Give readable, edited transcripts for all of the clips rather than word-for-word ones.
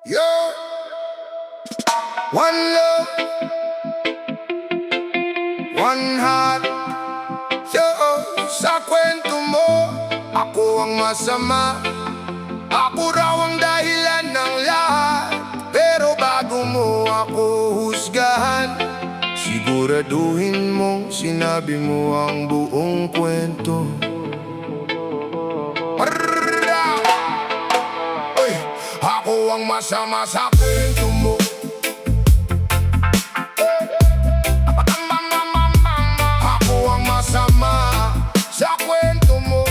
Yo, one love, one heart. Yo, sa kwento mo, ako ang masama. Ako raw ang dahilan ng lahat. Pero bago mo ako husgahan, siguraduhin mong sinabi mo ang buong kwento. Ako ang masama sa kwento mo. Ako ang masama sa kwento mo.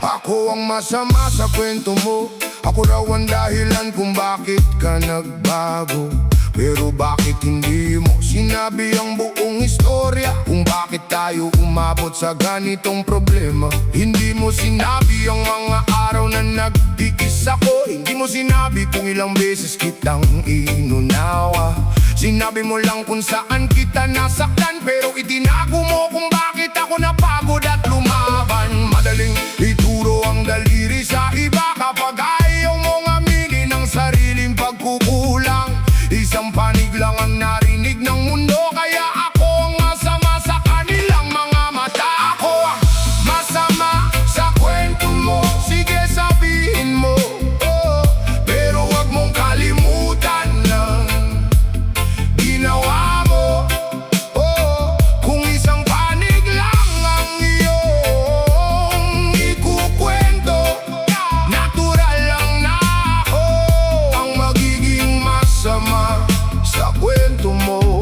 Ako ang masama sa kwento mo. Ako raw ang dahilan kung bakit ka nagbago. Pero bakit hindi mo sinabi ang buong istorya? Kung bakit tayo umabot sa ganitong problema? Hindi mo sinabi ang mga araw na nagtiis ako. Hindi mo sinabi kung ilang beses kitang inunawa. Sinabi mo lang kung saan kita nasaktan, pero itinago mo kung bakit ako napagod at lumaban. Madaling ituro ang daliri sa iba kapag ayaw mong aminin ang sariling pagkukulang. Isang panig lang ang narinig ng mundo, kaya ako ang masama sa kanilang mga mata. Ako ang masama sa kwento mo. Sige, sabihin mo, pero wag mong kalimutan ng ginawa mo. Kung isang panig lang ang iyong ikukwento, natural lang na ako ang magiging masama sa kwento mo.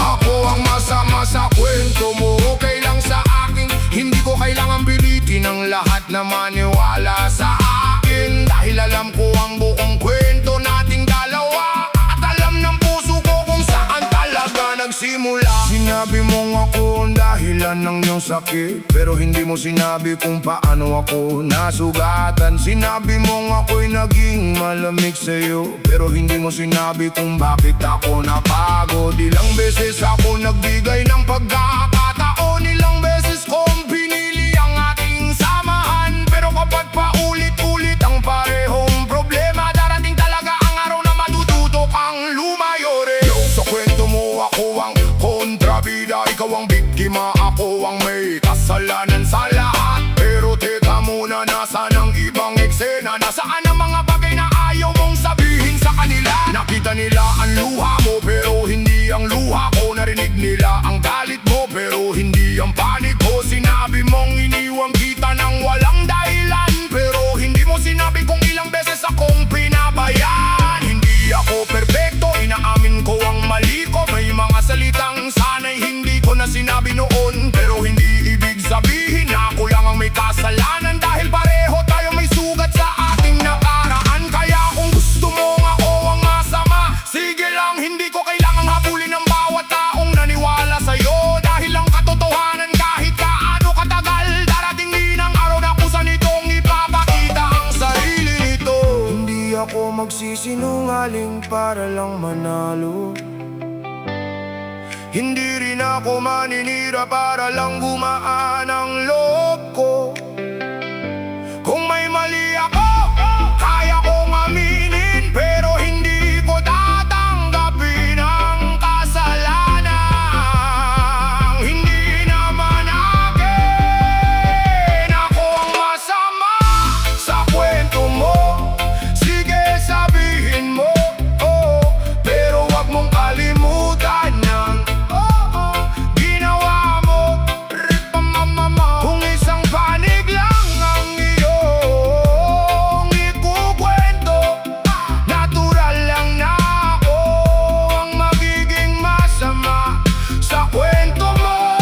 Ako ang masama sa kwento mo. Okay lang sa akin, hindi ko kailangan bilitin ang lahat na maniwala sa akin. Dahil alam ko ang buong kwento nating dalawa, at alam ng puso ko kung saan talaga nagsimula. Sinabi mong ako ang dahilan ng iyong sakit, pero hindi mo sinabi kung paano ako nasugatan. Sinabi mong ako'y naging malamig sa'yo, pero hindi mo sinabi kung bakit ako napagod. Ilang beses ako nagbigay ng pagkakataon, ilang beses kong pinili ang ating samahan. Pero kapag paulit-ulit ang parehong problema, darating talaga ang araw na matututo kang lumayo rin. Yo, sa kwento mo ako ang kontrabida, ikaw ang biktima, ako ang may kasalanan sa lahat. Pero teka muna, nasaan ang ibang eksena? Nasaan ang mga bagay na ayaw mong sabihin sa kanila? Nakita nila ang luha mo, pero hindi ang luha ko. Narinig nila ang galit mo, pero hindi ang panig ko. Sinabi mong iniwang kita ng walang dahilan, pero hindi mo sinabi kung ilang beses akong pinabayaan. Hindi ako perfecto, inaamin ko ang mali ko. May mga salitang sana'y hindi ko na sinabi noon, pero hindi ibig sabihin na ako lang ang may kasalanan. Dahil pareho tayo may sugat sa ating nakaraan. Kaya kung gusto mo nga ako ang masama, sige lang, hindi ko kailangang habulin ng bawat taong naniwala sa'yo. Dahil ang katotohanan kahit kaano katagal, darating din ang araw na kusa nitong ipapakita ang sarili nito. Hindi ako magsisinungaling para lang manalo. Hindi rin ako maninira para lang gumaan ang loob ko. Kung may mali ako, kaya kong aminin, pero hindi ko tatanggapin ang kasalanan. Hindi naman akin. Ako ang masama sa kwento mo. Sige, sabihin mo, pero wag mong kalimutan ng ginawa mo. Kung isang panig lang ang iyong ikukwento, natural lang na ako ang magiging masama sa kwento mo.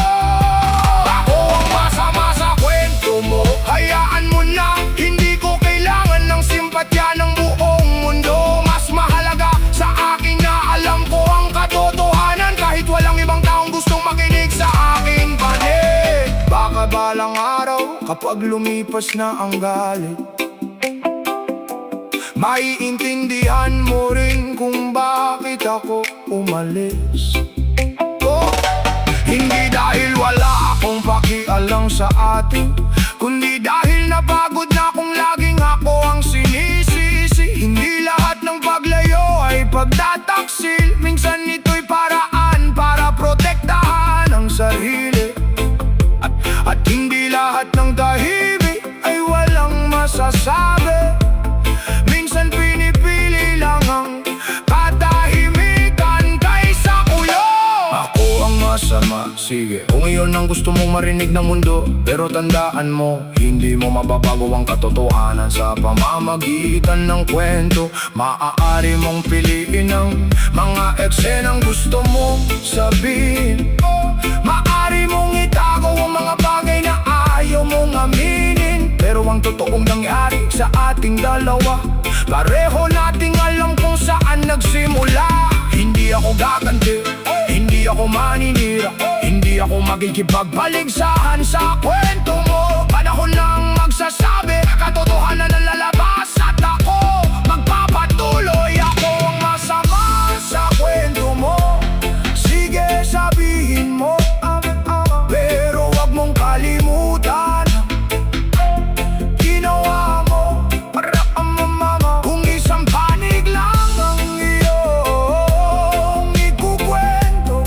Ako ang masama sa kwento mo. Hayaan mo na, hindi ko kailangan ng simpatya ng buong mundo. Mas mahalaga sa akin na alam ko ang katotohanan, kahit walang ibang taong gustong makinig sa aking panig. Baka balang araw, kapag lumipas na ang galit, maiintindihan mo rin kung bakit ako umalis. Hindi dahil wala akong pakialam sa atin, kundi dahil napagod na akong laging sige. Kung iyon ang gusto mong marinig ng mundo, pero tandaan mo, hindi mo mababago ang katotohanan. Sa pamamagitan ng kwento, maaari mong piliin ang mga eksenang gusto mong sabihin. Maaari mong itago ang mga bagay na ayaw mong aminin, pero ang totoong nangyari sa ating dalawa, pareho nating alam kung saan nagsimula. Hindi ako gaganti, hindi ako maninira, hindi ako magkikipagpaligsahan sa kwento mo. Panahon lang magsasabi, katotohanan na lalabas, at ako magpapatuloy. Ako ang masama sa kwento mo, sige sabihin mo, pero wag mong kalimutan ginawa mo para mama. Kung isang panig lang ang iyong ikukwento,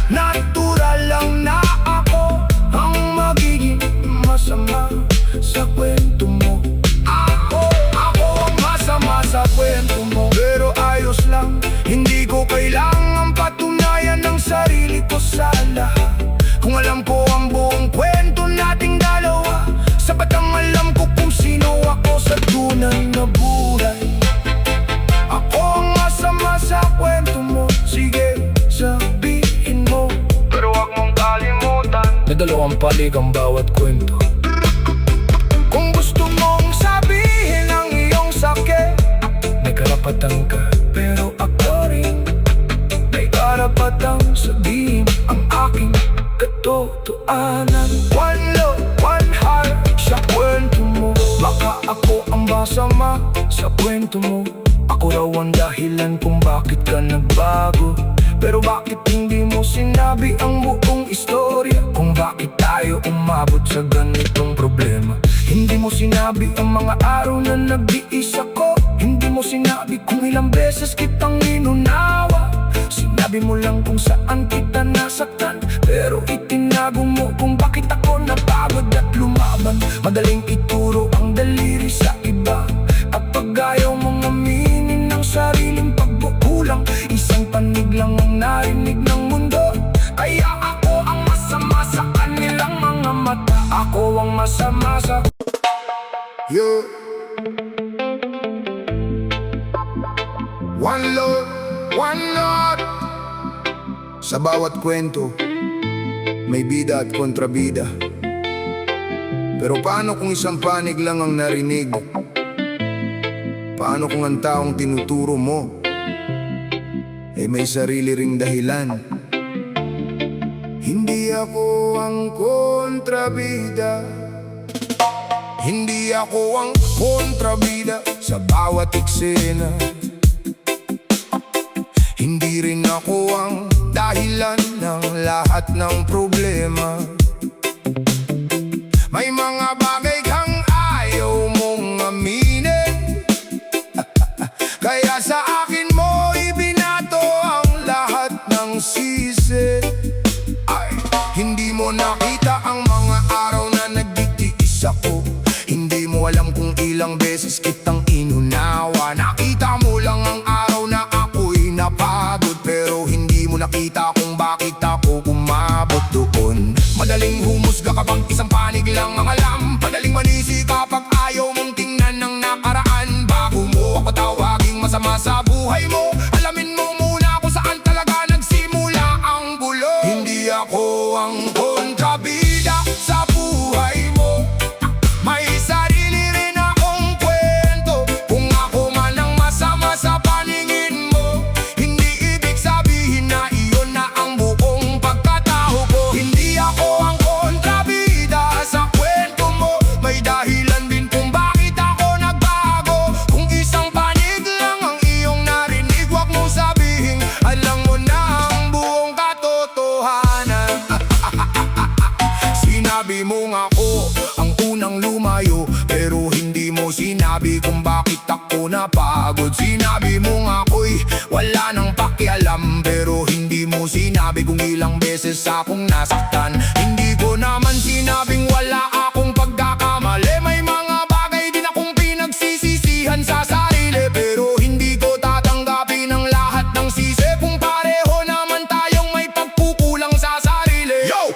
natural lang na ako ang magiging masama sa kwento mo. Ako ang masama sa kwento mo, pero ayos lang. Hindi ko kailangang patunayan ng sarili ko sa lahat. Kung alam ko ang buong kwento nating dalawa, sapat ang alam ko kung sino ako sa tunay na buhay. Ako ang masama sa kwento mo, sige sabihin mo, pero wag mong kalimutan na dalawang palig ang bawat kwento. Kung gusto mong sabihin ang iyong sakit, may karapatan ka, pero ako rin may karapatang sabihin ang aking katotohanan. One love, one heart sa kwento mo. Baka ako ang masama sa kwento mo, ako raw ang dahilan kung bakit ka nagbago. Pero bakit hindi mo sinabi ang buong istorya, kung bakit tayo umabot sa ganitong problema? Hindi mo sinabi ang mga araw na nag-iisa ko, hindi mo sinabi kung ilang beses kitang inunawa. Sinabi mo lang kung saan kita nasaktan, pero itinago mo kung bakit ako napagod at lumaban. Madaling ituro ang daliri sa iba, kapag ayaw mong aminin ng sariling pagbukulang. Isang panig lang ang narinig ng mundo, kaya ako ang masama sa kanilang mga mata. Ako ang masama sa One Lord, one Lord. Sa bawat kwento, may bida at kontrabida. Pero paano kung isang panig lang ang narinig? Paano kung ang taong tinuturo mo may sarili ring dahilan? Hindi ako ang kontrabida, hindi ako ang kontrabida sa bawat eksena. Hindi rin ako ang dahilan ng lahat ng problema. May mga bagay kang ayaw mong aminin, kaya sa akin mo ibinato ang lahat ng sisi. Ay, hindi mo nakita ang mga araw na nagtitiis ako. Hindi mo alam kung ilang beses kitang inunawa. Nakita mo lang ang araw na ako'y napagod, pero hindi mo nakita kung bakit ako umabot doon. Madaling humusga kapag isang panig lang ang alam, madaling manisi kapag ayaw mong tingnan ng nakaraan. Bago mo ako tawaging masama sa buhay mo, alamin mo muna kung saan talaga nagsimula ang gulo. Hindi ako ang kontrabida sa buhay mo, may sarili rin akong kwento. Kung ako man ang masama sa paningin mo, hindi ibig sabihin na iyon na ang buong pagkatao ko. Hindi ako ang kontrabida sa kwento mo, may dahilan din kung bakit ako nagbago. Kung isang panig lang ang iyong narinig, wag mong sabihin alam mo na ang buong katotohanan. Sinabi mong ako ang unang lumayo, pero hindi mo sinabi kung bakit ako napagod. Sinabi mong ako'y wala nang pakialam, pero hindi mo sinabi kung ilang beses akong nasaktan. Hindi ko naman sinabing wala akong pagkakamali, may mga bagay din akong pinagsisisihan sa sarili, pero hindi ko tatanggapin ang lahat ng sisi kung pareho naman tayong may pagkukulang sa sarili. Yo!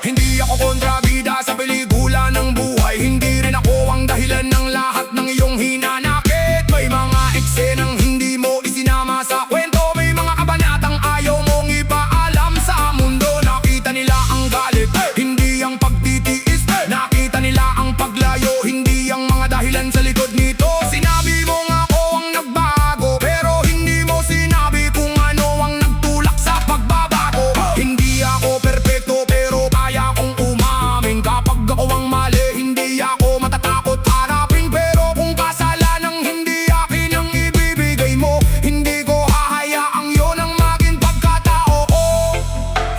dahilan sa likod nito. Sinabi mo nga ako ang nagbago, pero hindi mo sinabi kung ano ang nagtulak sa pagbabago. Hindi ako perpekto pero kaya kong umamin. Kapag ako ang mali, hindi ako matatakot harapin. Pero kung kasalanang hindi akin ang ibibigay mo, hindi ko hahayaang yun ang maging pagkatao ko.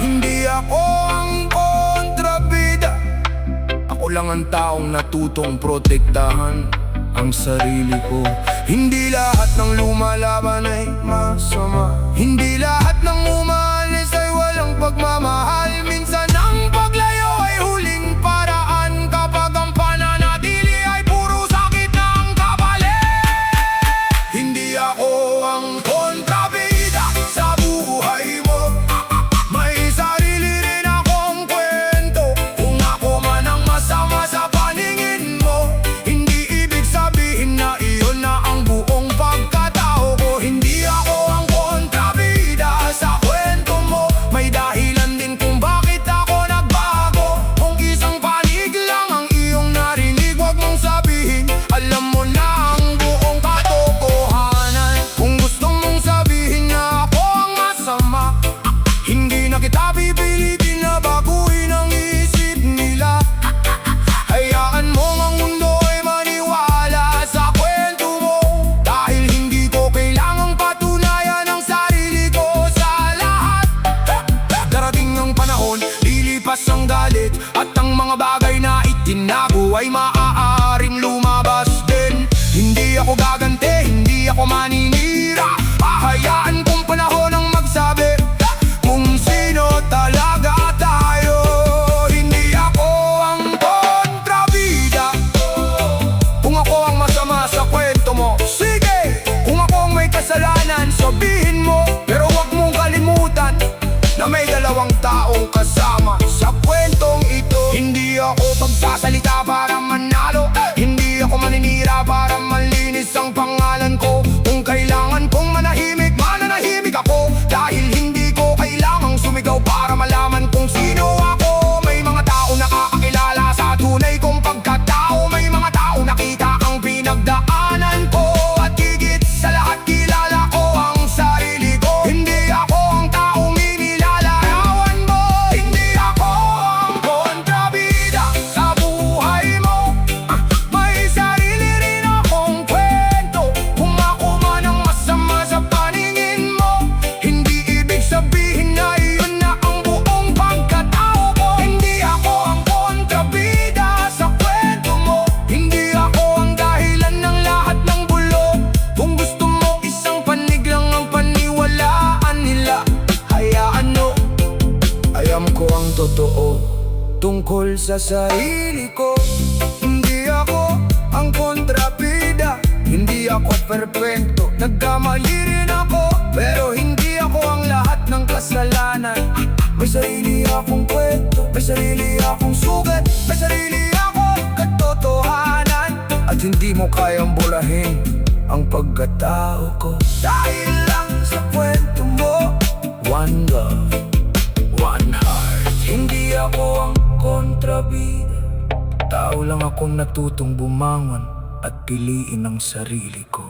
Hindi ako ang kontrabida, ako lang ang taong natutong protektahan ang sarili ko. Hindi lahat ng lumalaban ay masama, hindi lahat ng umaalis ay walang pagmamahal. Minsan ang paglayo ay huling paraan, kapag ang pananatili ay puro sakit na ang kapalit. Hindi ako ang kontrabida sa buhay mo, may sarili rin akong kwento. Kung ako man ang masama sa paningin mo, hindi ibig sabihin na iyon na ang buong pagkatao ko. Hindi ako ang kontrabida sa kwento mo, may dahilan din kung bakit ako nagbago. Kung isang panig lang ang iyong narinig, wag mong sabihin alam mo na ang buong katotohanan. Kung gusto mong sabihin na ako ang masama, hindi na kita pipilitin na baguhin ang isip nila. Hayaan mo ang mundo ay maniwala sa kwento mo, dahil hindi ko kailangang patunayan ang sarili ko sa lahat. Darating ang panahon, lilipas ang galit, at ang mga bagay na itinago ay maaaring lumabas din. Hindi ako gaganti, hindi ako maninira, hahayaan kong panahon ang magsabi kung sino talaga tayo. Hindi ako ang kontrabida, kung ako ang masama sa kwento mo, sige. Kung ako ang may kasalanan, sabihin mo. Pero wag mong kalimutan na may dalawang taong kasama sa kwentong ito. Hindi ako pagsasalita para manalo, hindi ako maninira para malinis ang pangalan ko. Kung kailangan kong manahimik, mananahimik ako, dahil hindi ko kailangang sumigaw para malaman kung sino ako. May mga tao nakakakilala sa tunay kong pagkatao, may mga tao nakita ang pinagdaanan ko, at higit sa lahat kilala ko ang sarili ko. Hindi ako ang taong inilalarawan mo, hindi ako ang kontrabida sa buhay mo, may sarili rin akong kwento. Kung ako man ang masama sa paningin mo, hindi ibig sabihin na iyon na ang buong pagkatao ko. Hindi ako ang kontrabida sa kwento mo, hindi ako ang dahilan ng lahat ng bulog. Kung gusto mo isang panig lang ang paniwalaan nila, hayaan mo. Alam ko ang totoo tungkol sa sarili ko. Hindi ako ang kontrabida, hindi ako perpekto, nagkamali rin ako, pero hindi ako ang lahat ng kasalanan. May sarili akong kwento, may sarili akong sugat, may sarili akong katotohanan, at hindi mo kayang bulahin ang pagkatao ko. Dahil lang sa kwento mo, one love, one heart. Hindi ako ang kontrabida, tao lang akong natutong bumangon at piliin ang sarili ko.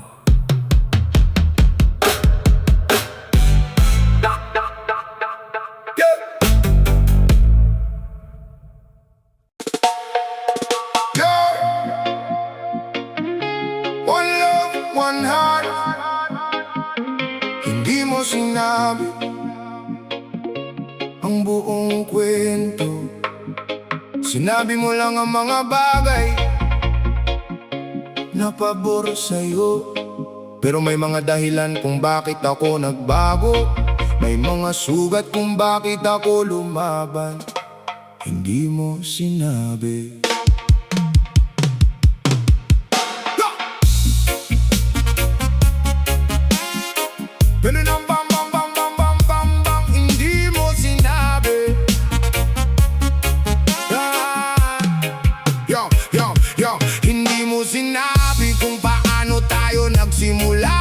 One love, one heart. Hindi mo sinabi ang buong kwento, sinabi mo lang ang mga bagay na pabor sa'yo. Pero may mga dahilan kung bakit ako nagbago, may mga sugat kung bakit ako lumaban, hindi mo sinabi. Ganun ang bam bam bam bam bam bam bam, hindi mo sinabi. Yo, yo, yo, hindi mo sinabi kung paano tayo nagsimula.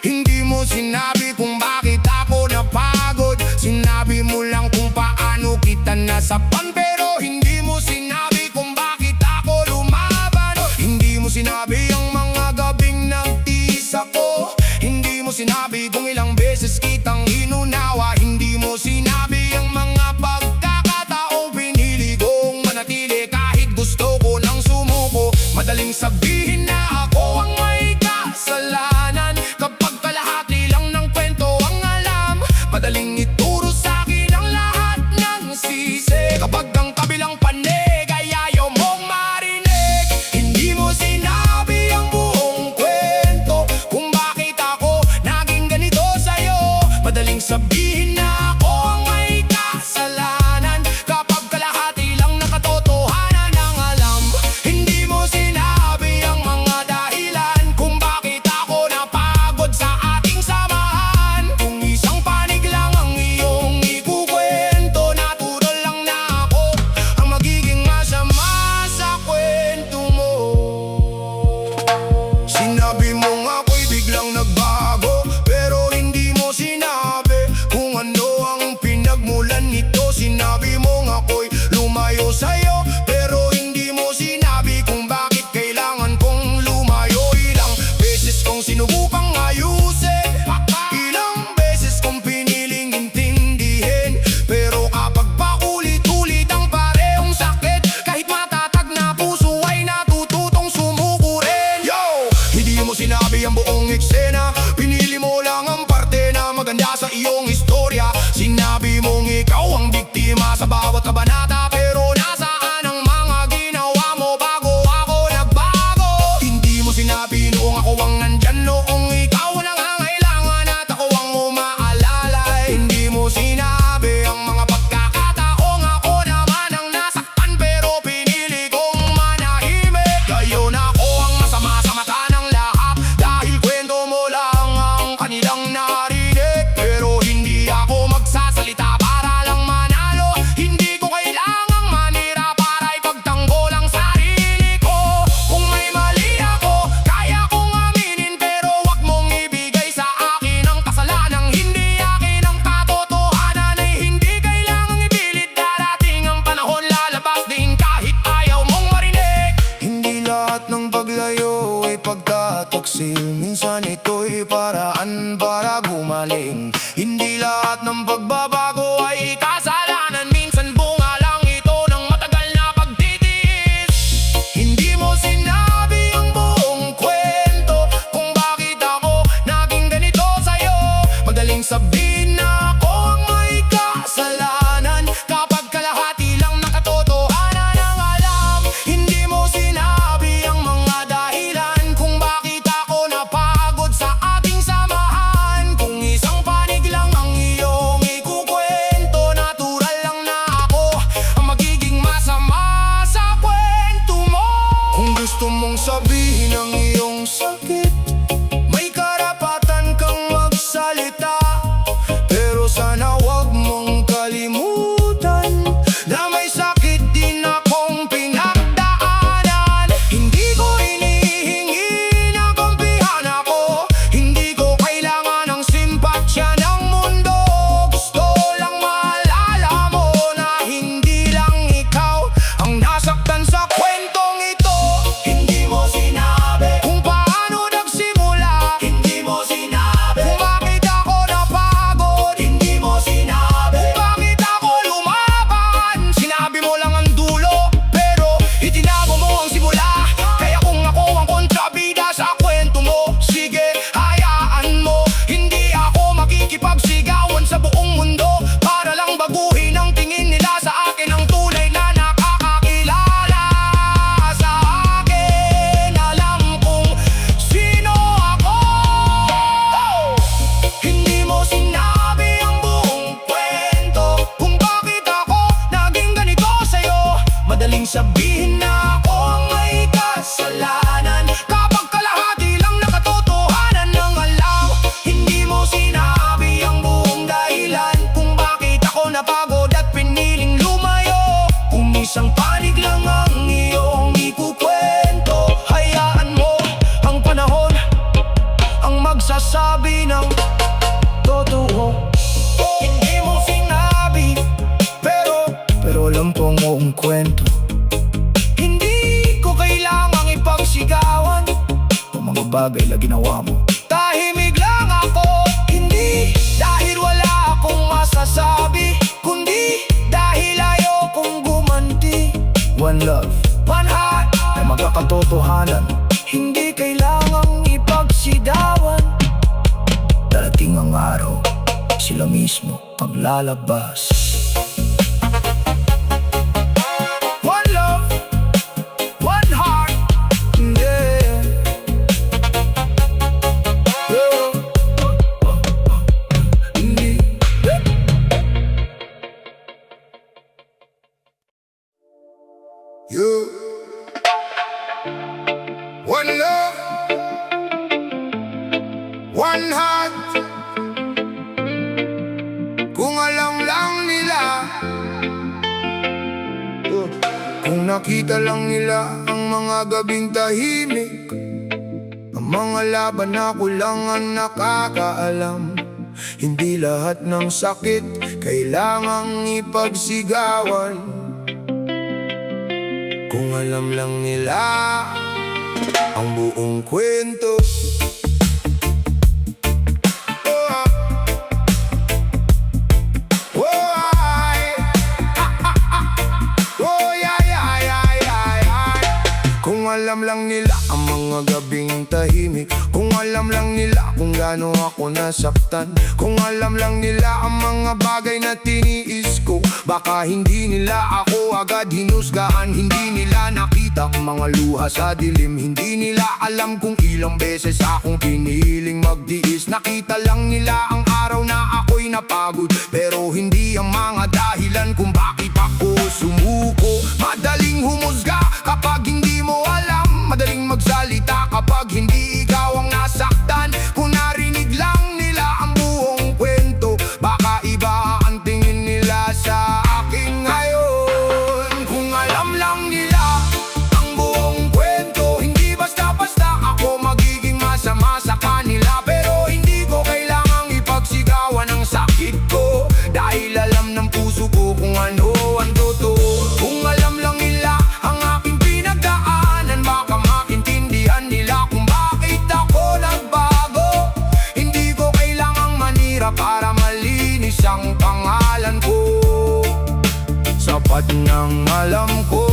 Hindi mo sinabi kung bakit ako napagod. Sinabi mo lang kung paano kita nasapan, pero hindi mo sinabi kung bakit ako lumaban. Hindi mo sinabi sinabi ang mga gabing nagtiis ako. Hindi mo sinabi kung ilang beses kitang inunawa. Hindi mo sinabi ang mga pagkakataong pinili kong manatili kahit gusto ko nang sumuko. Madaling sabihin na ako ang may kasalanan kapag kalahati lang ng kwento ang alam. Madaling ituro sa akin ang lahat ng sisi kapag ang kabilang panig ay ayaw mong marinig. Hindi mo sinabi ang buong kwento kung bakit ako naging ganito sa'yo. Madaling sabihin na ako ang may kasalanan kapag kalahati lang ng katotohanan ang alam. Hindi mo sinabi ang mga dahilan kung bakit ako napagod sa ating samahan. Kung isang panig lang ang iyong ikukwento, natural lang na ako ang magiging masama sa kwento mo. Sinabi mong ako'y biglang nagbago, pero hindi mo sinabi kung ano ang pinagmulan nito. Sinabi mong ako'y lumayo sa'yo, pero hindi mo sinabi kung bakit kailangan kong lumayo. Ilang beses kong sinubukang ayusin, ilang beses kong piniling intindihin, pero kapag paulit-ulit ang parehong sakit, kahit matatag na puso ay natututong sumuko rin. Yo! Hindi mo sinabi ang buong eksena, pinili mo lang ang parte na maganda sa iyong istorya. Sinabi mong ikaw ang biktima sa bawat kabanata, pero nasaan ang mga ginawa mo bago ako nagbago? Hindi mo sinabi noong ako ang nandyan, noong ikaw nangangailangan at ako ang umaalala. Hindi mo sinabi ang mga pagkakataong ako naman ang nasaktan, pero pinili kong manahimik. Ngayon ako ang masama sa mata ng lahat dahil kwento mo lang ang kanilang narinig. Pero hindi ako magsasalita para lang manalo. Hindi ko kailangang manira para ipagtanggol ang sarili ko. Kung may mali ako, kaya kong aminin, pero wag mong ibigay sa akin ang kasalanang hindi akin. Ang katotohanan ay hindi kailangang ipilit. Darating ang panahon, lalabas din kahit ayaw mong marinig. Hindi lahat ng paglayo ay pagtataksil, minsan ito'y paraan para gumaling. Hindi lahat ng pagbabago ay kasalanan, minsan bunga lang ito ng matagal na pagtitiis. Hindi mo sinabi ang buong kwento kung bakit ako naging ganito sa'yo. Madaling sabihin na ako ang may kasalanan kapag kalahati lang ng katotohanan ang alam. Hindi mo sinabi ang mga dahilan kung bakit ako napagod sa ating samahan. Kung isang panig lang ang iyong ikukwento, natural lang na ako ang magiging masama sa kwento mo. Kung gusto mong sabihin ang iyong sakit, may karapatan kang magsalita, pero sana wag mong kalimutan na may sakit din akong pinagdaanan. Hindi ko hinihingi na kampihan ako, hindi ko kailangan ng simpatsya ng mundo. Gusto lang maalala mo na hindi lang ikaw ang nasaktan sa kwentong ito. Hindi mo sinabi kung paano nagsimula, hindi mo sinabi kung bakit ako napagod, hindi mo sinabi kung bakit ako lumaban. Sinabi mo lang ang dulo, pero itinago mo ang simula. Kaya kung ako ang kontrabida sa kwento mo, sige, hayaan mo. Hindi ako makikipagsigawan sa buong mundo para lang baguhin ang tingin nila sa akin. Ang tunay na nakakakilala sa akin, alam kung sino ako. Hindi mo sinabi ang buong kwento kung bakit ako naging ganito sa'yo. Madaling sabihin na ako ang may kasalanan kapag kalahati lang ng katotohanan ang alam. Hindi mo sinabi ang buong dahilan kung bakit ako napagod at piniling lumayo. Kung isang panig lang ang iyong ikukwento, hayaan mo ang panahon ang magsasabi ng totoo. Hindi mo sinabi, pero alam ko ang buong kwento. Hindi ko kailangang ipagsigawan bagay na ginawa mo. Tahimik lang ako, hindi dahil wala akong masasabi, kundi dahil ayokong gumanti. One love, One heart, ay magkakatotohanan. hindi kailangang ipagsidawan. Darating ang araw, sila mismo maglalabas. One love, one heart, yeah. You, one love, one heart. Kung alam lang nila, kung nakita lang nila ang mga gabing tahimik, ang mga laban ako lang ang nakakaalam. Hindi lahat ng sakit kailangang ipagsigawan. Kung alam lang nila ang buong kwento. Kung alam lang nila ang mga gabing tahimik, kung alam lang nila kung gaano ako nasaktan, kung alam lang nila ang mga bagay na tiniis ko, baka hindi nila ako agad hinusgahan. Hindi nila nakita ang mga luha sa dilim, hindi nila alam kung ilang beses akong piniling magdiis. Nakita lang nila ang araw na ako'y napagod, pero hindi ang mga dahilan kung bakit ako sumuko. Madaling humusga kapag hindi mo alam, madaling magsalita kapag hindi ikaw ang nasaktan. Kung narinig lang nila ang buong kwento, baka iba ang tingin nila sa akin ngayon. Kung alam lang nila ang buong kwento, hindi basta-basta ako magiging masama sa kanila. Pero hindi ko kailangang ipagsigawan ang sakit ko, dahil alam ng puso ko kung ano ang totoo. Kung alam lang nila ang aking pinagdaanan, baka maintindihan nila kung bakit ako nagbago. Hindi ko kailangang manira para malinis ang pangalan ko. Sapat nang alam ko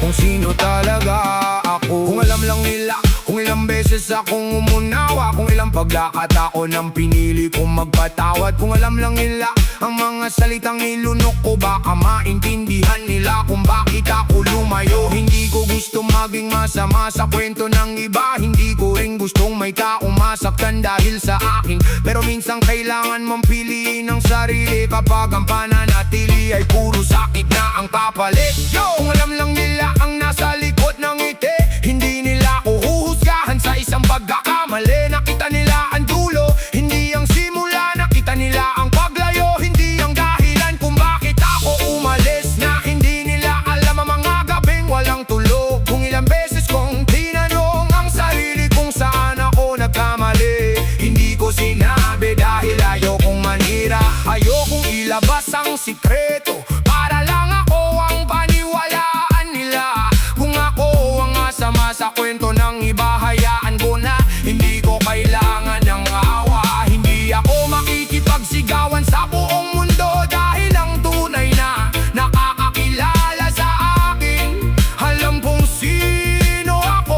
kung sino talaga ako. Kung alam lang nila kung ilang beses akong umunawa, kung ilang paglakad ako nang pinili kong magpatawad. Kung alam lang nila ang mga salitang ilunok ko, baka maintindihan nila kung bakit ako lumayo. Hindi ko gusto maging masama sa kwento ng iba, hindi ko rin gustong may taong masaktan dahil sa akin. Pero minsan kailangan mong piliin ang sarili kapag ang pananatili ay puro sakit na ang kapalit. Kung alam lang nila ang nasa likod ng ngiti, hindi nila ako huhusgahan sa isang pagkakamali. Nakita nila ang dulo, hindi ang simula. Nakita nila ang paglayo, hindi ang dahilan kung bakit ako umalis. Na hindi nila alam ang mga gabing walang tulog, kung ilang beses kong tinanong ang sarili kung saan ako nagkamali. Hindi ko sinabi dahil ayokong manira, ayokong ilabas ang sikreto para lang ako ang paniwalaan nila. Kung ako ang masama sa kwento ng iba, hayaan ko na. Hindi ko kailangan ng awa, hindi ako makikipagsigawan sa buong mundo, dahil ang tunay na nakakakilala sa akin alam kung sino ako.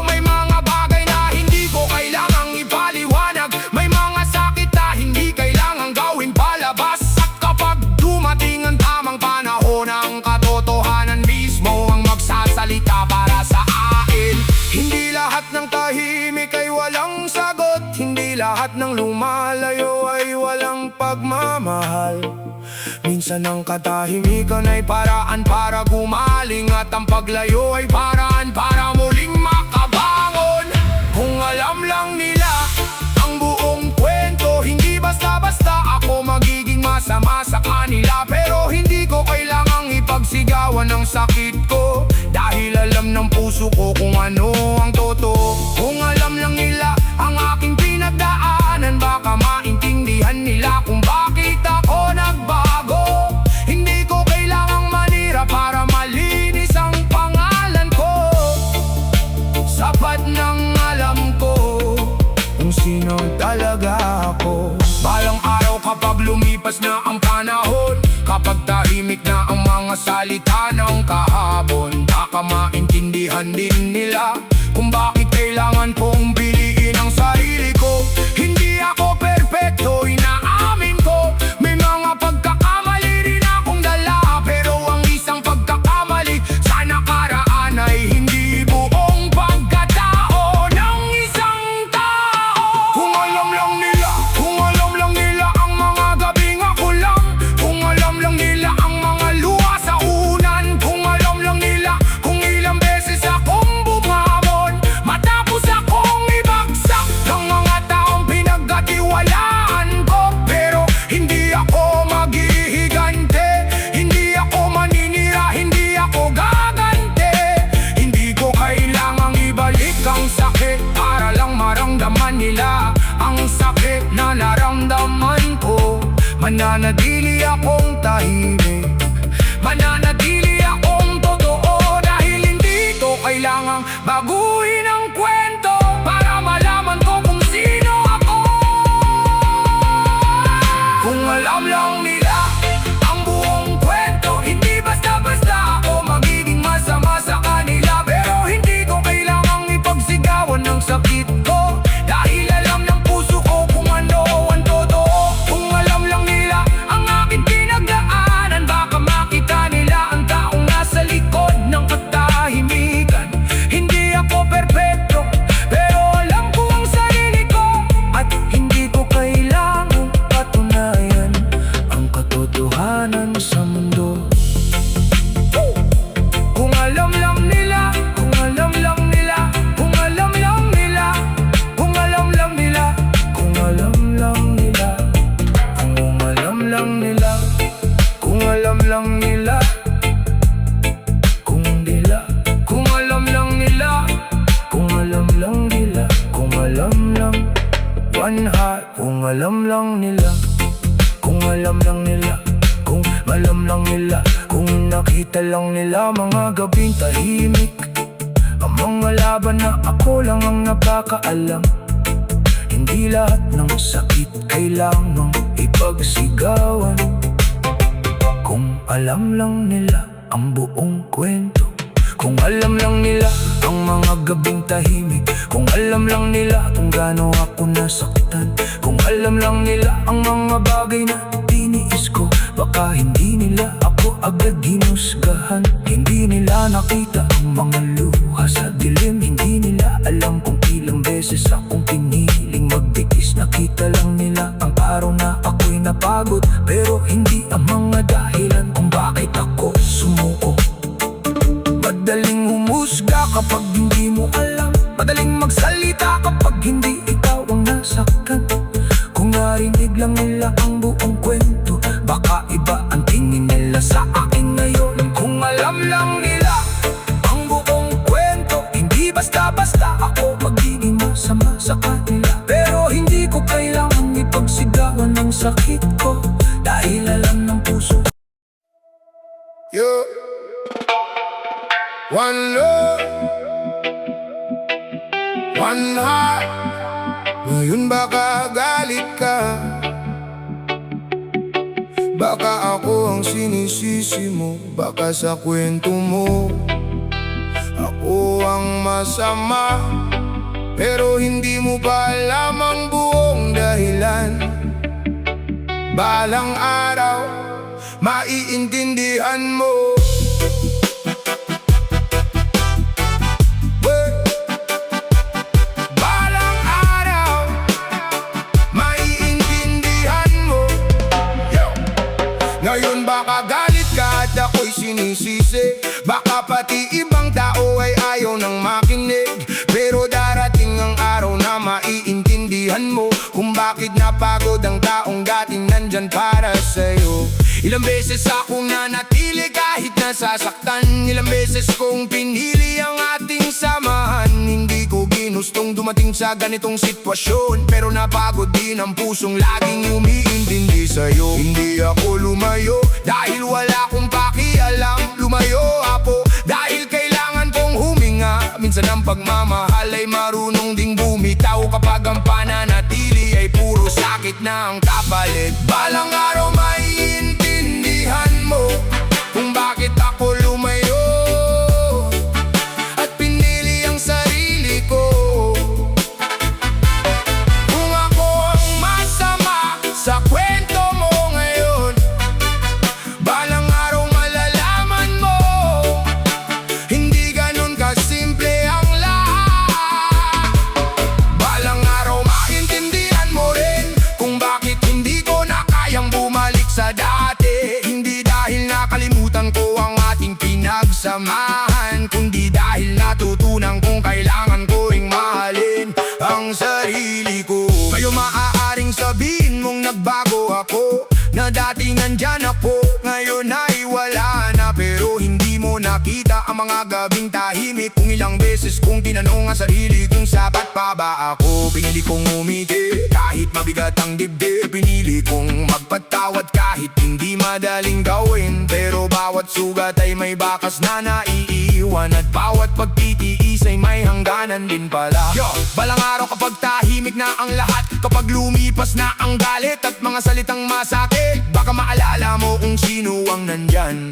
May mga bagay na hindi ko kailangang ipaliwanag, may mga sakit na hindi kailangang gawin palabas. At kapag dumating ang tamang panahon, ang katotohanan mismo ang magsasalita para sa akin. Hindi lahat ng tahimik ay walang sagot, hindi lahat ng lumalayo ay walang pagmamahal. Minsan ang katahimikan ay paraan para gumaling, at ang paglayo ay paraan para muling makabangon. Kung alam lang nila ang buong kwento, hindi basta-basta ako magiging masama sa kanila. Pero hindi ko kailangang ipagsigawan ang sakit ko, dahil alam ng puso ko kung ano ang totoo. Kung alam lang nila ang aking pinagdaanan, baka maintindihan nila kung bakit ako nagbago. Hindi ko kailangang manira para malinis ang pangalan ko. Sa talaga ako. Balang araw kapag lumipas na ang panahon, kapag tahimik na ang mga salita ng kahapon, baka maintindihan din nila kung bakit kailangan kong piliin ang sarili ko. Hindi ako perpekto, inaamin ko. May mga pagkakamali rin akong dala, pero ang isang pagkakamali sa nakaraan ay hindi buong pagkatao ng isang tao. Kung alam lang nila, kung alam lang nila ang mga gabing ako lang, kung alam lang nila ang mga luha sa unan, kung alam lang nila kung ilang beses akong bumamon matapos akong ibagsak ng mga taong pinagkatiwalaan ko. Pero hindi ako maghihigante, hindi ako maninira, hindi ako gagante. Hindi ko kailangang ibalik ang sakit para lang maramdaman nila ang sakit na naramdaman ko. Mananatili akong tahimik, mananatili akong totoo, dahil hindi ko kailangang baguhin ang kwento para malaman ko kung sino ako. Kung alam lang nila ang buong kwento, hindi basta-basta ako magiging masama sa kanila. Pero hindi ko kailangang ipagsigawan ng sakit ko, dahil alam ng puso ko kung ano ang totoo. Kung alam lang nila ang aking pinagdaanan, baka makita nila ang taong nasa likod ng katahimikan. Hindi ako perpekto, pero alam ko ang sarili ko, at hindi ko kailangang patunayan ang katotohanan sa mundo. Kung alam lang nila, kung alam lang nila, kung alam lang nila, kung alam lang nila, kung alam lang nila, kung alam lang nila, kung alam lang nila, kung nila, kung alam lang nila, kung alam lang nila, kung alam lang. One heart, kung alam lang nila, kung alam lang nila, kung alam lang nila, kung nakita lang nila mga gabing tahimik, ang mga laban na ako lang ang nakakaalam. Hindi lahat ng sakit kailangang ipagsigawan. Kung alam lang nila ang buong kwento, kung alam lang nila ang mga gabing tahimik, kung alam lang nila kung gaano ako nasaktan, kung alam lang nila ang mga bagay na tiniis ko, baka hindi nila ako agad hinusgahan. Hindi nila nakita ang mga luha sa dilim, hindi nila alam kung ilang beses akong piniling magtiis. Nakita lang nila ang araw na ako'y napagod, pero hindi ang mga dahilan kung bakit ako sumuko. Madaling humusga kapag hindi mo alam, madaling magsalita kapag hindi ikaw ang nasaktan. Kung narinig lang nila ang buong kwento, baka iba ang tingin nila sa akin ngayon. Kung alam lang nila ang buong kwento, hindi basta-basta ako magiging masama sa kanila. Pero hindi ko kailangang ipagsigawan ng sakit ko, dahil alam ng puso. One love, one heart. Ngayon baka galit ka, baka ako ang sinisisi mo, baka sa kwento mo ako ang masama. Pero hindi mo pa alam ang buong dahilan. Balang araw, maiintindihan mo. Balang araw, maiintindihan mo. Ngayon baka galit ka at ako'y sinisisi, baka pati ibang tao ay ayaw nang makinig. Pero darating ang araw na maiintindihan mo kung bakit napagod ang taong dating nandyan para sa'yo. Ilang beses akong nanatili kahit nasasaktan, ilang beses kong pinili ang ating samahan. Hindi ko ginustong dumating sa ganitong sitwasyon, pero napagod din ang pusong laging umiintindi sa'yo. Hindi ako lumayo dahil wala akong pakialam, lumayo ako dahil kailangan kong huminga. minsan ang pagmamahal ay marunong ding bumitaw. Kapag ang pananatili ay puro sakit na ang kapalit. Balang araw maiintindihan mo kung bakit ako lumayo at pinili ang sarili ko. Kung ako ang masama sa kwento mo ngayon, balang araw malalaman mo hindi ganun kasimple ang lahat. Balang araw maintindihan mo rin kung bakit hindi ko na kayang bumalik sa dati. Hindi dahil nakalimutan ko ang ating pinagsamahan, kundi dahil natutunan kong kailangan ko ring mahalin ang sarili ko. Kayo maaaring sabihin mong nagbago ako, na dati nandyan ako, ngayon ay wala na. Pero hindi mo nakita ang mga gabing tahimik, kung ilang beses kong tinanong ang sarili kung sapat pa ba ako. Pinili kong umiti kahit mabigat ang dibdib, pinili kong magpatawad kahit hindi madaling gawin. Pero bawat sugat ay may bakas na naiiwan, at bawat pagtitiis ay may hangganan din pala. Balang araw kapag tahimik na ang lahat, kapag lumipas na ang galit at mga salitang masakit, baka maalala mo kung sino ang nandyan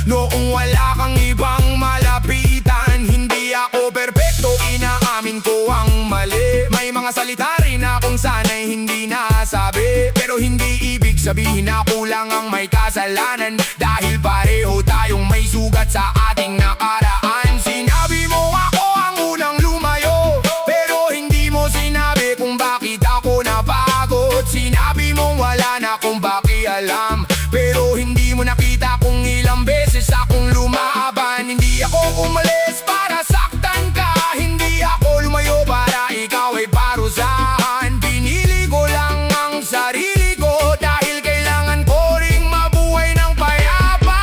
noong wala kang ibang malapitan. Hindi ako perpekto, inaamin ko ang mali. May mga salita rin akong sana'y hindi nasabi, pero hindi ibig sabihin na kulang ang may kasalanan, dahil pareho tayong may sugat sa ating nakaraan. Sinabi mo ako ang unang lumayo, pero hindi mo sinabi kung bakit ako napagod. Sinabi mo wala na akong pakialam, pero hindi mo nakita kung ilang beses akong lumaban. Hindi ako umalis para saktan ka, hindi ako lumayo para ikaw ay parusahan. Pinili ko lang ang sarili ko dahil kailangan ko ring mabuhay ng payapa.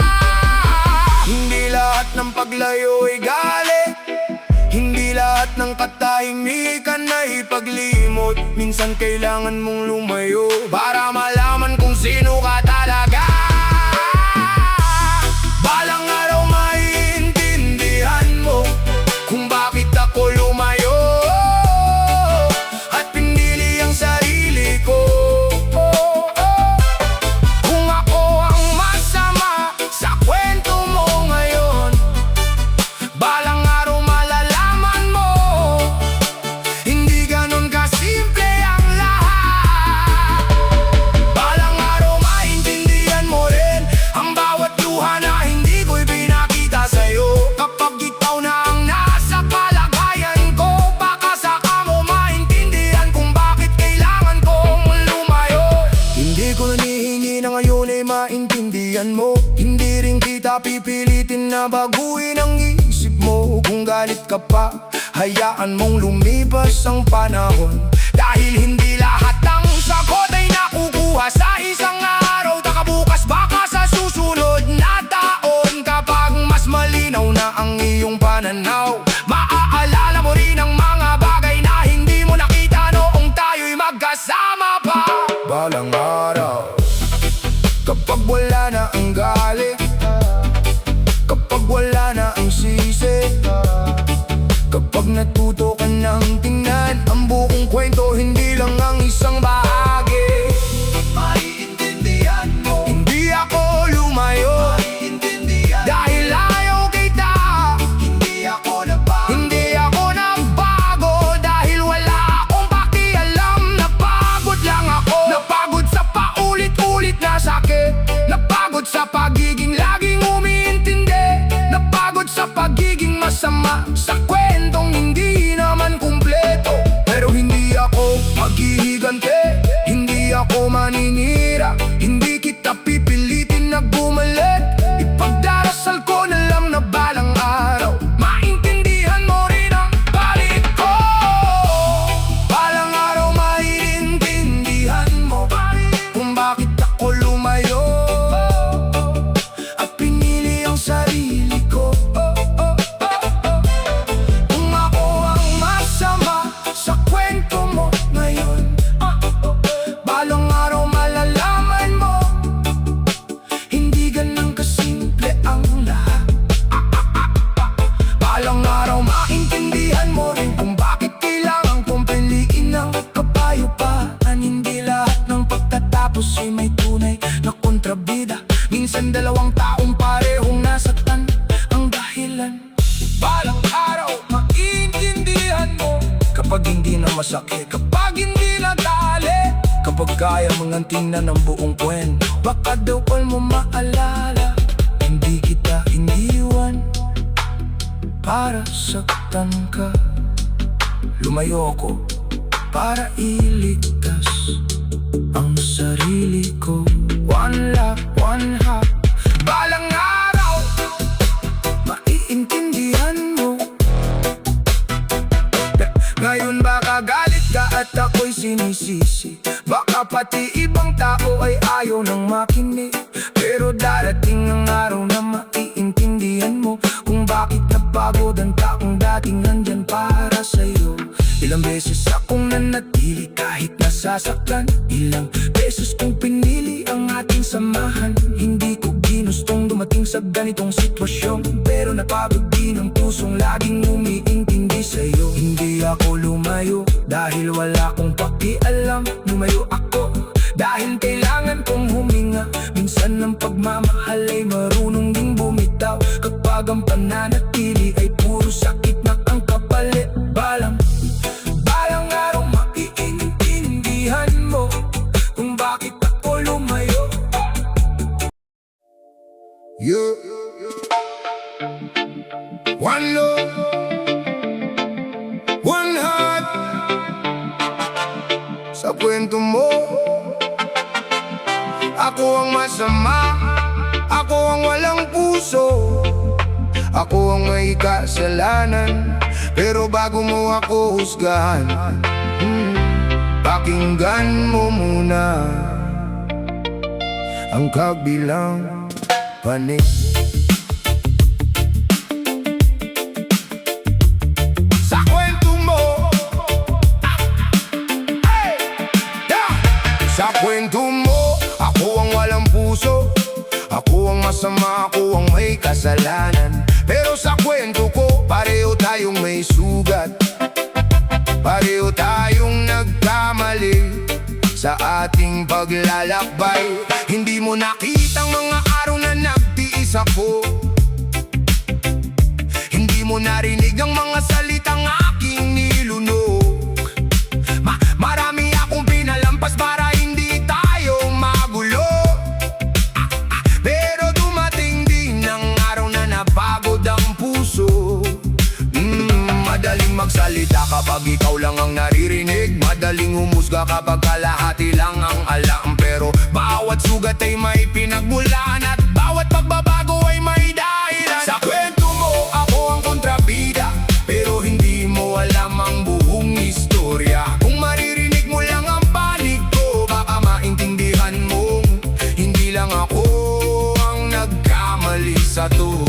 Hindi lahat ng paglayo ay galit, hindi lahat ng katahimikan ay paglimot. Minsan kailangan mong lumayo para malaman kung sino ka talaga. Balang araw maiintindihan mo kung bakit ako lumayo at pinili ang sarili ko. Kung ako ang masama sa kwento mo ngayon, balang araw malalaman mo hindi ganun kasimple ang lahat. Balang araw maintindihan mo rin ang bawat luha na hindi ko'y pinakita sa'yo. Kapag ikaw na ang nasa kalagayan ko, baka saka mo maintindihan kung bakit kailangan kong lumayo. Hindi ko hinihingi na ngayon ay maintindihan mo, hindi rin kita pipilitin na baguhin ang isip mo. Kung galit ka pa, hayaan mong lumipas ang panahon, dahil hindi lahat ng sagot ay nakukuha sa isang araw. Takabukas baka sa susunod na taon, kapag mas malinaw na ang iyong pananaw, maaalala mo rin ang mga bagay na hindi mo nakita noong tayo'y magkasama pa. Balang araw, kapag wala na ang galit, kapag wala na ang sisi, kapag natuto ka ng tingnan ang buong kwento, hindi lang ang isang bahagi, maiintindihan mo hindi ako lumayo. Maiintindihan dahil ayaw kita, hindi ako nagbago, dahil wala akong pakialam. Napagod lang ako, napagod sa paulit-ulit na sakit, napagod sa pagiging laging umiintindi, napagod sa pagiging masama sa kwentong hindi naman kumpleto. Pero hindi ako maghihigante, hindi ako maninira, hindi kita pipilitin na bumalik. Ipagdarasal ko na lang na balang araw maintindihan mo rin ang palit ko. Balang araw maiintindihan mo kung bakit ako lumayo at pinili ang sarili ko. na masakit kapag hindi natali. Kapag kaya manganting na ng buong kwento, baka daw all mo maalala. Hindi kita iniwan para saktan ka. Lumayo ko para iligtas ang sarili ko. One love, one heart. Balang araw maiintindihan mo. Ngayon baka galit ka at ako'y sinisisi. Baka pati ibang tao ay ayaw nang makinig. Pero darating ang araw na maiintindihan mo kung bakit napagod ang taong dating nandyan para sa'yo. Ilang beses akong nanatili kahit nasasaktan. Ilang beses kong pinili ang ating samahan. Hindi ko ginustong dumating sa ganitong sitwasyon, pero napagod din ang pusong laging umiintindi sa'yo. Hindi ako lumayo dahil wala akong pakialam. Lumayo ako dahil kailangan kong huminga. Minsan ang pagmamahal ay marunong ding bumitaw. Kapag ang pananatili ay puro sakit na ang kapalit. Balang araw maiintindihan mo kung bakit ako lumayo. You one love, one heart. Sa kwento mo, ako ang masama, ako ang walang puso, ako ang may kasalanan. Pero bago mo ako husgahan, pakinggan mo muna ang kabilang panig. Sa kwento mo, hey! Yeah! Sa kwento mo, ako ang walang puso, ako ang masama, ako ang may kasalanan. Pero sa kwento ko, pareho tayong may sugat, pareho tayong nagkamali sa ating paglalakbay. Hindi mo nakitang mga araw na nagtiis ako, hindi mo narinig ang mga salitang aking nilunok. Marami akong pinalampas para hindi tayo magulo. Pero dumating din ang araw na napagod ang puso. Madaling magsalita kapag ikaw lang ang naririnig. Madaling humusga kapag kalahati lang ang alam. Pero bawat sugat ay may pinagmulan, at bawat pagbabago ay may dahilan. Sa kwento mo, ako ang kontrabida, pero hindi mo alam ang buong istorya. Kung maririnig mo lang ang panig ko, baka maintindihan mo hindi lang ako ang nagkamali sa to.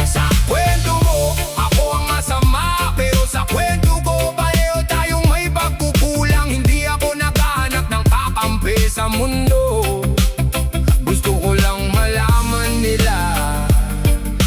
Sa kwento mo, ako ang masama, pero sa kwento ko, pareho tayong may pagkukulang. Hindi ako naghahanap ng kakampi sa mundo. Gusto ko lang malaman nila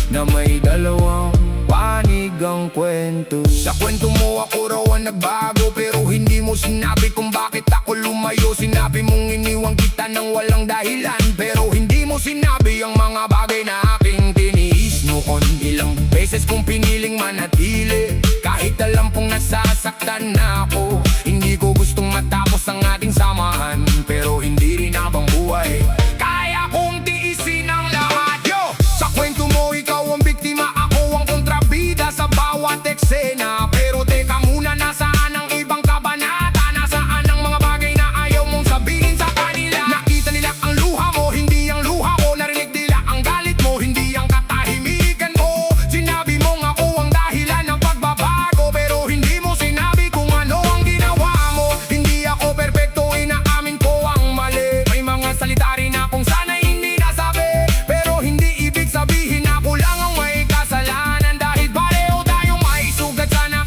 na may dalawang panig ang kwento. Sa kwento mo, ako raw ang nagbago, pero hindi mo sinabi kung bakit ako lumayo. Sinabi mong iniwang kita ng walang dahilan, pero hindi mo sinabi ang mga bagay na aking tiniis noon. Ilang beses kong piniling manatili kahit alam kong nasasaktan na ako. Hindi ko gustong matapos ang ating samahan, pero hindi rin habang buhay kaya kong tiisin ang lahat. Yo! Sa kwento mo, ikaw ang biktima, ako ang kontrabida sa bawat eksena. Pero teka muna, nasaan ang ibang kabanata? Nasaan ang mga bagay na ayaw mong sabihin sa kanila? Nakita nila ang luha mo, hindi ang luha ko. Narinig nila ang galit mo, hindi ang katahimikan ko. Sinabi mong ako ang dahilan ng pagbabago, pero hindi mo sinabi kung ano ang ginawa mo. Hindi ako perpekto, inaamin ko ang mali. May mga salita rin akong sana'y hindi nasabi, pero hindi ibig sabihin ako lang ang may kasalanan. Dahil pareho tayong may sugat, sana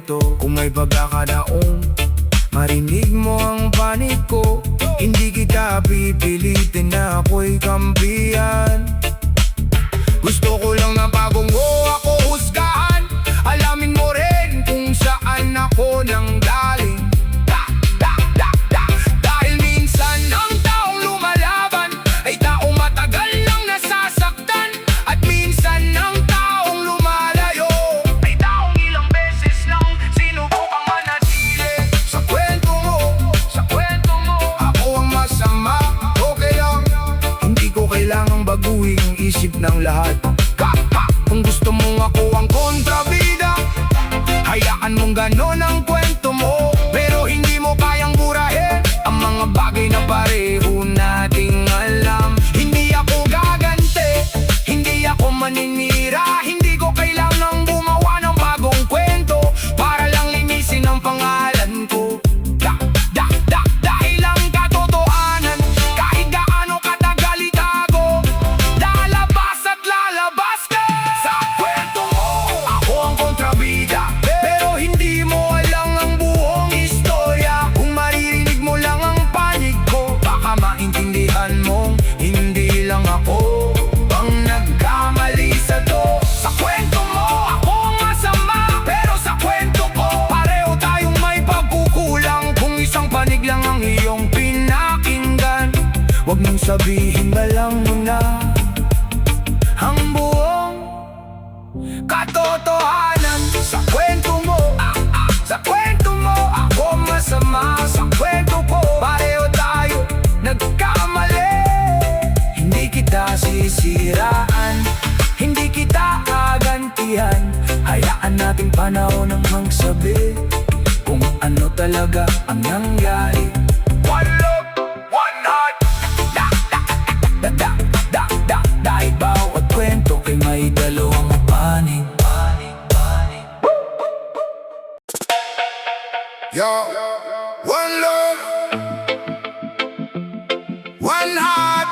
kwento. Kung may pagkakataon, marinig mo ang panig ko. Hindi kita pipilitin na ako'y kampihan. Gusto ko lang na bagong ako husgahan. Alamin mo rin kung saan ako nang galing. Dahil minsan ang taong lumalaban ay taong matagal nang nasasaktan. At minsan ang taong lumalayo ay taong ilang beses nang sinubukang manatili. Sa kwento mo, ako ang masama. Okay lang, hindi ko kailangang baguhin ang isip ng lahat. Kung gusto mong ako ang kontrabida, hayaan mong ganon ang kwento mo. Pero hindi mo kayang burahin ang mga bagay na pareho nating alam. Hindi ako gaganti, hindi ako maninira. Hindi ko kailangang gumawa ng bagong kwento para lang linisin ang pangalan ko. Dahil ang katotohanan, kahit gaano katagal itago, lalabas at lalabas ka. Sa kwento mo, ako ang kontrabida, pero hindi mo alam ang buong istorya. Kung maririnig mo lang ang panig ko, baka maintindihan mong hindi lang ako ang nagkamali sa to. Sa kwento mo, ako ang masama, pero sa kwento ko, pareho tayong may pagkukulang. Kung isang panig lang ang iyong pinakinggan, huwag mong sabihin na lang mo na ang buong katotohanan. Sa kwento mo, ako masama. Sa kwento ko, pareho tayo nagkamali. Hindi kita sisiraan, hindi kita agantihan. Hayaan nating panahon ang magsabi kung ano talaga ang nangyari. One love, one heart. Dahil bawat kwento kay may dalawang panig. Yo, one love, one heart.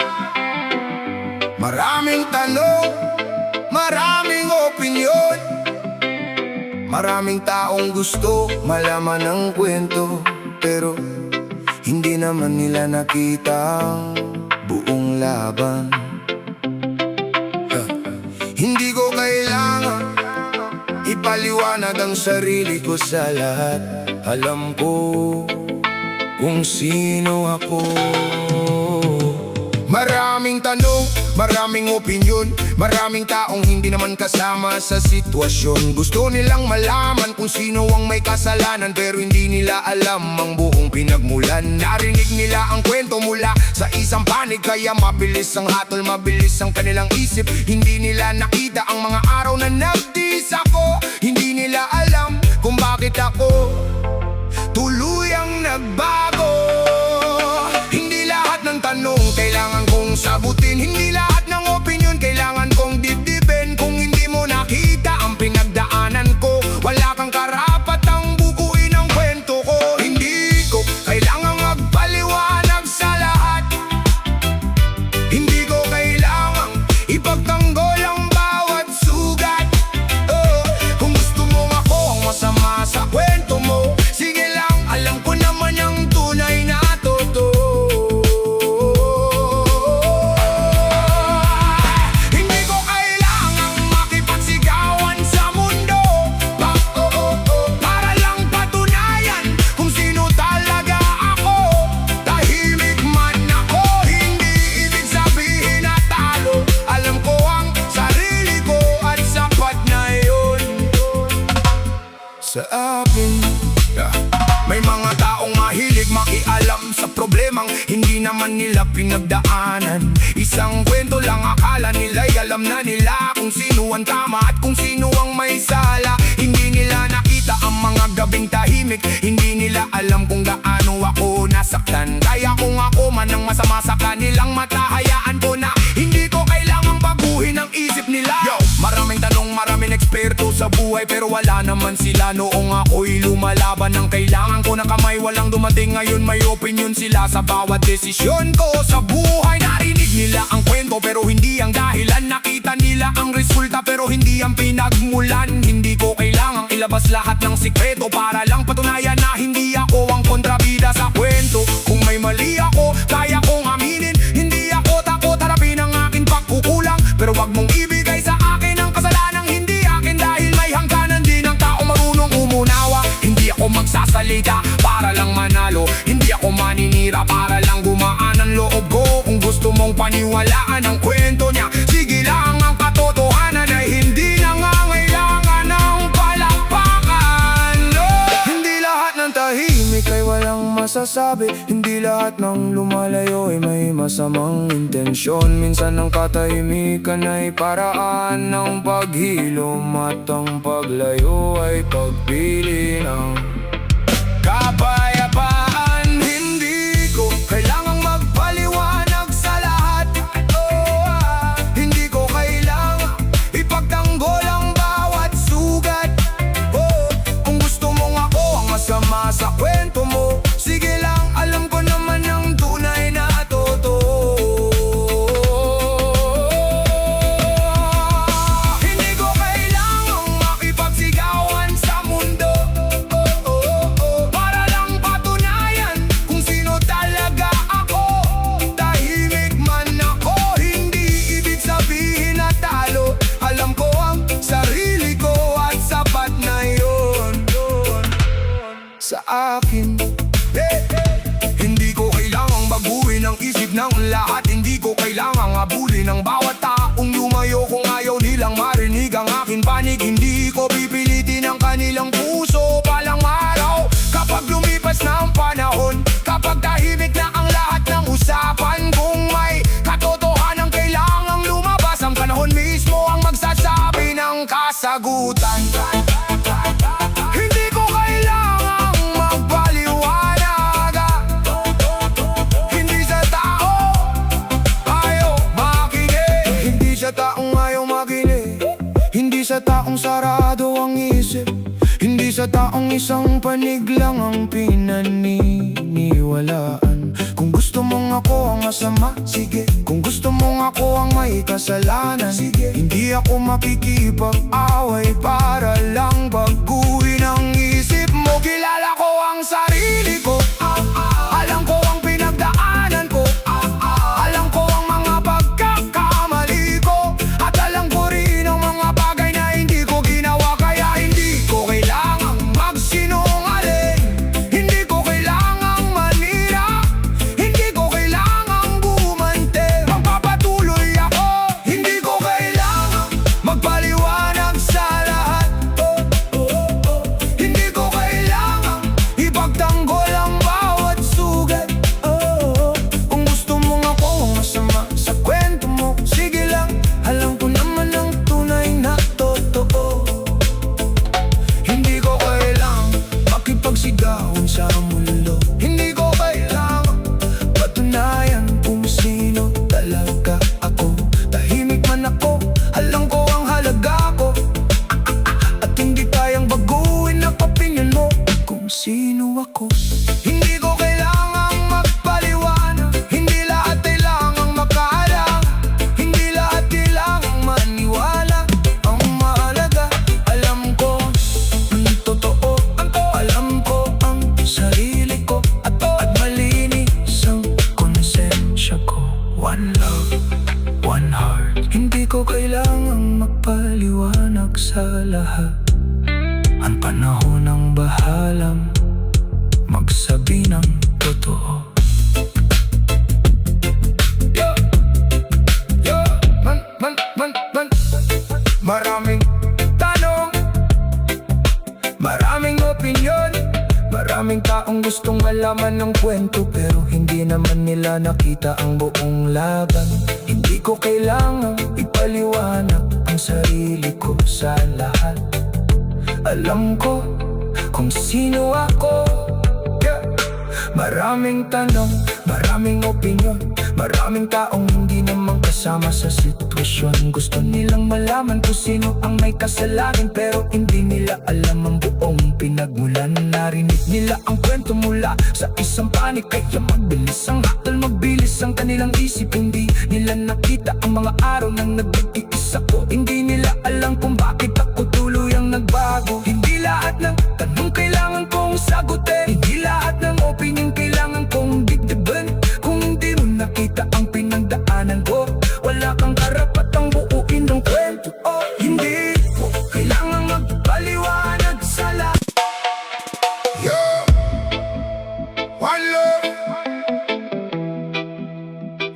Maraming tanong, maraming opinyon. Maraming taong gusto malaman ang kwento, pero hindi naman nila nakita ang buong laban. Hindi ko kailangan ipaliwanag ang sarili ko sa lahat. Alam ko kung sino ako. Maraming tanong, maraming opinyon. Maraming taong hindi naman kasama sa sitwasyon. Gusto nilang malaman kung sino ang may kasalanan, pero hindi nila alam ang buong pinagmulan. Narinig nila ang kwento mula sa isang panig, kaya mabilis ang hatol, mabilis ang kanilang isip. Hindi nila nakita ang mga araw na nagdis ako. Hindi nila alam kung bakit ako tuluyang nagbago. Hindi lahat ng tanong kailangan kong sagutin. Hindi lahat ng opinion kailangan kong dibdibin. Kung hindi mo nakita ang pinagdaanan ko, wala kang karapatang bukuin ang kwento ko. Hindi ko kailangang magpaliwanag sa lahat. Hindi ko kailangang ipagtanggol ang bawat sugat. Kung gusto mo ako ang masama sa kwento mo, sige lang, alam ko naman ang tunay na totoo. Hindi ko kailangang makipagsigawan sa mundo para lang patunayan kung sino talaga ako. Tahimik man ako, hindi ibig sabihin na talo. Alam ko ang sarili ko at sapat na yun sa akin. May mga taong mahilig makialam sa problemang hindi naman nila pinagdaanan. Isang kwento lang, akala nila'y alam na nila kung sino ang tama at kung sino ang may sala. Hindi nila nakita ang mga gabing tahimik. Hindi nila alam kung gaano ako nasaktan. Kaya kung ako man ang masama sa kanilang mata, hayaan ko na hindi ko kailangang baguhin ang isip nila. Yo, maraming tanong, maraming eksperto sa buhay, pero wala naman sila noong ako'y lumalaban. Ang kailangan ko na kamay, walang dumating. Ngayon may opinion sila sa bawat desisyon ko sa buhay. Narinig nila ang kwento pero hindi ang dahilan. Nakita nila ang resulta pero hindi ang pinagmulan. Hindi ko kailangang ilabas Inilabas lahat ng sikreto para lang patunayan na hindi ako ang kontrabida sa kwento. Kung may mali ako, kaya kong aminin. Hindi ako takot harapin ang aking pagkukulang. Pero wag mong ibigay sa akin ang kasalanang hindi akin, dahil may hangganan din ang tao marunong umunawa. Hindi ako magsasalita para lang manalo, hindi ako maninira para lang gumaan ang loob ko. Kung gusto mong paniwalaan ang kwento niya, sige lang, ang katotohanan ay hindi nangangailangan ng palakpakan. Hindi lahat ng tahimik ay walang masasabi. Hindi lahat ng lumalayo ay may masamang intensyon. Minsan ang katahimikan ay paraan ng paghilom, at ang paglayo ay pagpili ng kapayapaan. Hindi ko kailangang magpaliwanag sa lahat. Hindi ko kailangang ipagtanggol ang bawat sugat. Kung gusto mong ako ang masama sa kwento mo, sige lang, alam ko naman ang tunay na totoo. Hindi ko kailangang makipagsigawan sa mundo para lang patunayan kung sino talaga ako. Tahimik man ako, hindi ibig sabihin na talo. Alam ko ang sarili ko at sapat na yun sa akin. Hindi ko kailangang baguhin ang isip ng lahat. Hindi ko kailangang abulin ang bawat taong lumayo kung ayaw nilang marinig ang akin panig. Hindi ko pipilitin ang kanilang puso palang araw. Kapag lumipas na ang panahon, kapag tahimik na ang lahat ng usapan, kung may katotohanan kailangang lumabas, ang panahon mismo ang magsasabi ng kasagutan. Hindi ko kailangang magpaliwanag, hindi sa tao ayaw makinig. Hindi sa taong ayaw makinig. Hindi sa taong sarado ang isip. Hindi sa taong isang panig lang ang pinaniniwalaan. Kung gusto mong ako ang masama, sige. Kung gusto mong ako ang may kasalanan, sige. Hindi ako makikipag-away para lang baguhin ang isip mo. Kilala ko ang sarili ko. Alam ko ang pinagdaanan ko. Alam ko ang mga pagkakamali ko. At alam ko rin ang mga bagay na hindi ko ginawa. Kaya hindi ko kailangang magsinungaling. Hindi ko kailangang manira. Hindi ko kailangang gumante. Magpapatuloy ako. Hindi ko kailangang magpaliwanag sa lahat. Hindi ko kailangang ipagtanggol ang bawat sugat. Kung gusto mong ako ang masama sa kwento mo, sige lang, alam ko naman ang tunay na totoo. Hindi ko kailangang makipagsigawan sa mundo. Hindi ko kailangang patunayan kung sino talaga ako. Tahimik man ako, alam ko ang halaga ko. At hindi kayang baguhin ang opinion mo kung sino ako. Hindi ko kailangang magpaliwanag. Hindi lahat kailangang makaalam. Hindi lahat kailangang maniwala. Ang mahalaga, alam ko ang totoo. Alam ko ang sarili ko. At malinis ang konsensya ko. One love, one heart. Hindi ko kailangang magpaliwanag sa lahat. Ang panahon ng bahalang magsabi ng totoo. Maraming tanong, maraming opinyon, maraming taong gustong malaman ng kwento, pero hindi naman nila nakita ang buong laban. Hindi ko kailangang ipaliwanag ang sarili ko sa lahat. Alam ko kung sino ako. Maraming tanong, maraming opinyon, maraming taong hindi naman kasama sa sitwasyon. Gusto nilang malaman kung sino ang may kasalanan, pero hindi nila alam ang buong pinagmulan. Narinig nila ang kwento mula sa isang panig, kaya mabilis ang hatol, mabilis ang kanilang isip. Hindi nila nakita ang mga araw nang nag-iisa ko. Hindi nila alam kung bakit ako tuluyang nagbago. Hindi lahat ng tanong kailangan kong sagutin, hindi lahat ng opinion kailangan kong dibdiban. Kung di mo nakita ang pinagdaanan ko, wala kang karapatang buuin ng kwento. Oh, hindi mo kailangan magpaliwanag sa lahat. Yeah. One love,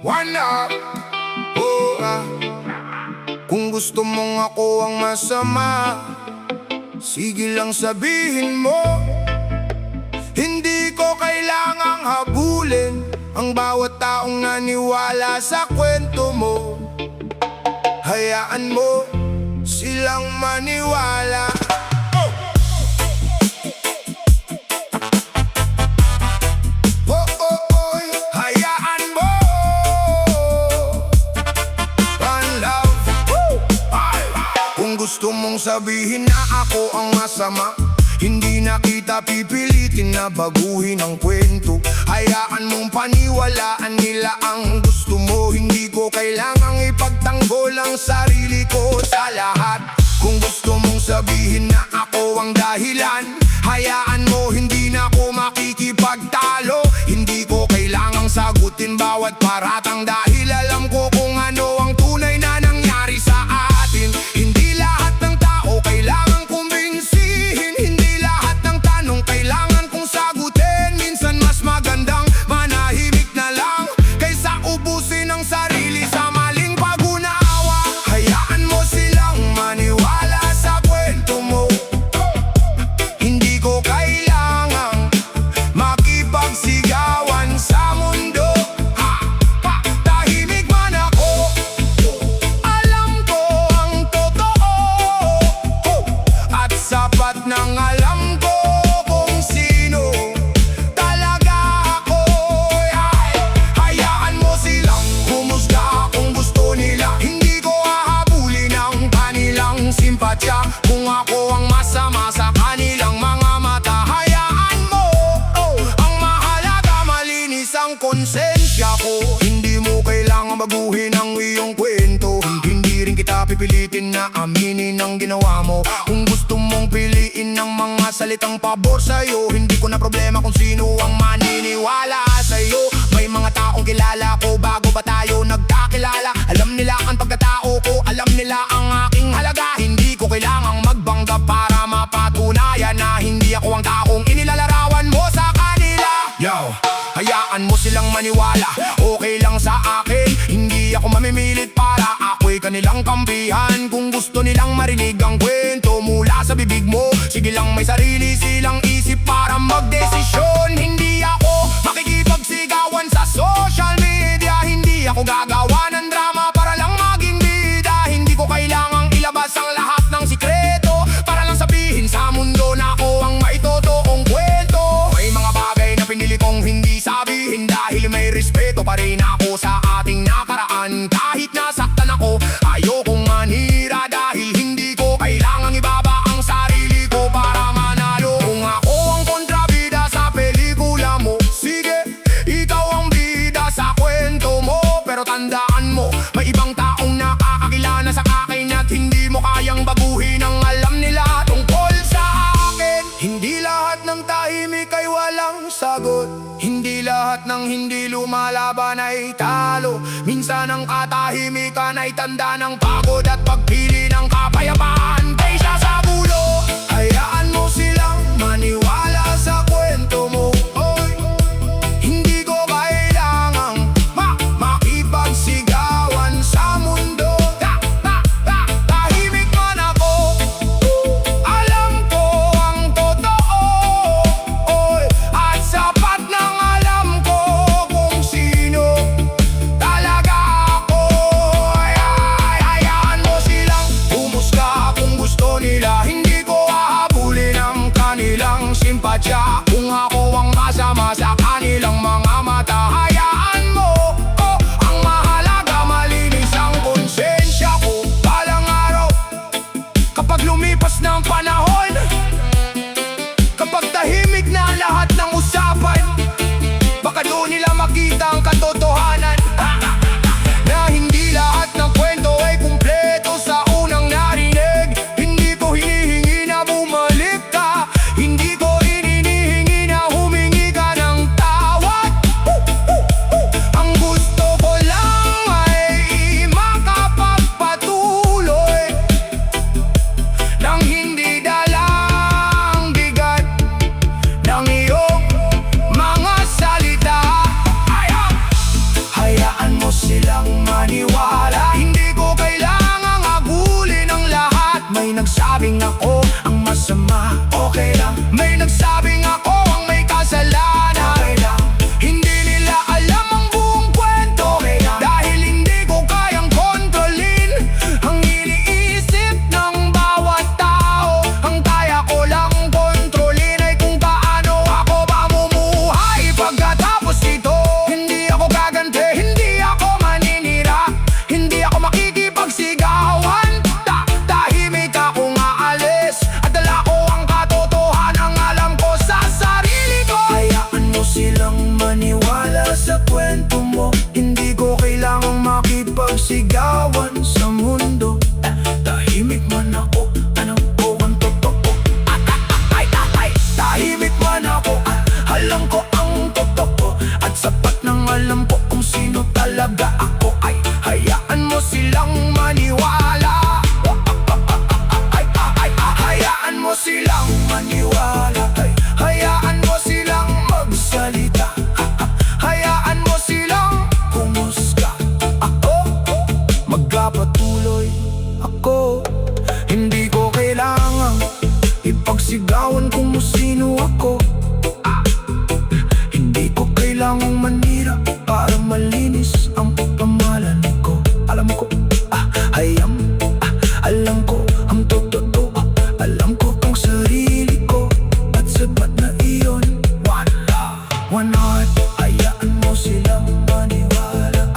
one up. Oh, Kung gusto mong ako ang masama, sige lang sabihin mo. Hindi ko kailangang habulin ang bawat taong naniwala sa kwento mo. Hayaan mo silang maniwala. Hayaan mo. One love. Kung gusto mong sabihin na ako ang masama, hindi na kita pipilitin na baguhin ang kwento. Hayaan mong paniwalaan nila ang gusto mo. Hindi ko kailangang ipagtanggol ang sarili ko sa lahat. Kung gusto mong sabihin na ako ang dahilan, hayaan mo, hindi na ako makikipagtalo. Hindi ko kailangang sagutin bawat paratang dahil alam ko kung ano ang tunay na nangyari sa atin. Hindi lahat ng tao kailangang kumbinsihin, hindi lahat ng tanong kailangan kong sagutin. Minsan mas magandang manahimik na lang kaysa ubusin ang sarili sa maling pag-unawa. Hayaan mo silang maniwala sa kwento mo. Hindi ko kailangang makipagsigawan sa mundo. Tahimik man ako, alam ko ang totoo. At sapat ng alam ko kung sino talaga ako. Hayaan mo silang humusga kung gusto nila. Hindi ko hahabulin ang kanilang simpatya. Kung ako ang masama sa kanilang mga mata, hayaan mo. Ang mahalaga malinis ang konsensya ko. Hindi mo kailangan baguhin ang iyong kwento. Hindi rin kita pipilitin na aminin ang ginawa mo. Kung gusto mong piliin ng mga salitang pabor sa'yo, hindi ko na problema kung sino ang maniniwala sa'yo. May mga taong kilala ko bago pa tayo nagkakilala. Alam nila ang pagkatao ko, alam nila ang aking halaga. Hindi ko kailangang magbangga para mapatunayan na hindi ako ang taong inilalarawan mo sa kanila. Yo, hayaan mo silang maniwala, okay lang sa akin. Hindi ako mamimilit para ako'y kanilang kampihan. Kung gusto nilang marinig ang kwento mula sa bibig mo, sige lang, may sarili silang isip para magdesisyon. Hindi ako makikipagsigawan sa social media. Hindi ako gagawa ng drama para lang maging bida. Hindi ko kailangang ilabas ang lahat ng sikreto para lang sabihin sa mundo na ako ang maitotoong kwento. May mga bagay na pinili kong hindi sabihin dahil may respeto pa rin ako sa ating nakaraan. Kahit nasaktan ako, ayokong manira dahil hindi ko kailangang ibaba ang sarili ko para manalo. Kung ako ang kontrabida sa pelikula mo, sige, ikaw ang bida sa kwento mo. Pero tandaan mo, may ibang taong nakakakilala sa akin at hindi mo kayang baguhin ang alam nila tungkol sa akin. Hindi lahat ng tahimik ay walang sagot. Hindi lahat ng hindi lumalaban ay talo. Minsan ang katahimikan ay tanda ng pagod at pagpili ng kapayapaan kaysa sa gulo. Hayaan mo silang maniwala sa kwento mo. Hindi ko kailangang makipagsigawan sa mundo. Tahimik man ako, alam ko ang totoo. At sapat ng alam ko kung sino talaga ako. Hayaan mo silang humusga nagsabing ako ang masama, okay lang. May nagsabing ako ang may kasalanan, okay lang. Hindi nila alam ang buong kwento, okay lang. Dahil hindi ko kayang kontrolin ang iniisip ng bawat tao. Ang kaya ko lang kontrolin ay kung paano ako mamumuhay pagkatapos ito. Hindi ako gaganti, hindi ako maninira, hindi ako makikipagsigawan. Tahimik akong aalis at dala ko ang katotohanan, ang alam ko sa sarili ko. Hayaan mo silang maniwala sa kwento mo, hindi ko kailangang makipagsigawan sa mundo. Tahimik man ako, alam ko ang totoo. Tahimik man ako, alam ko ang totoo. At sapat ng alam ko kung sino talaga ako. Ay, hayaan mo silang maniwala. Hayaan mo silang maniwala. Ay, hayaan mo silang magsalita. Hayaan mo silang humusga. Ako, magpapatuloy ako. Hindi ko kailangang ipagsigawan kung sino ako. Hindi ko kailangang manira para malinis ang pamalan ko. Alam ko, alam ko ang totoo. Alam ko ang sarili ko at sapat na iyon. One love, one heart. Hayaan mo silang maniwala.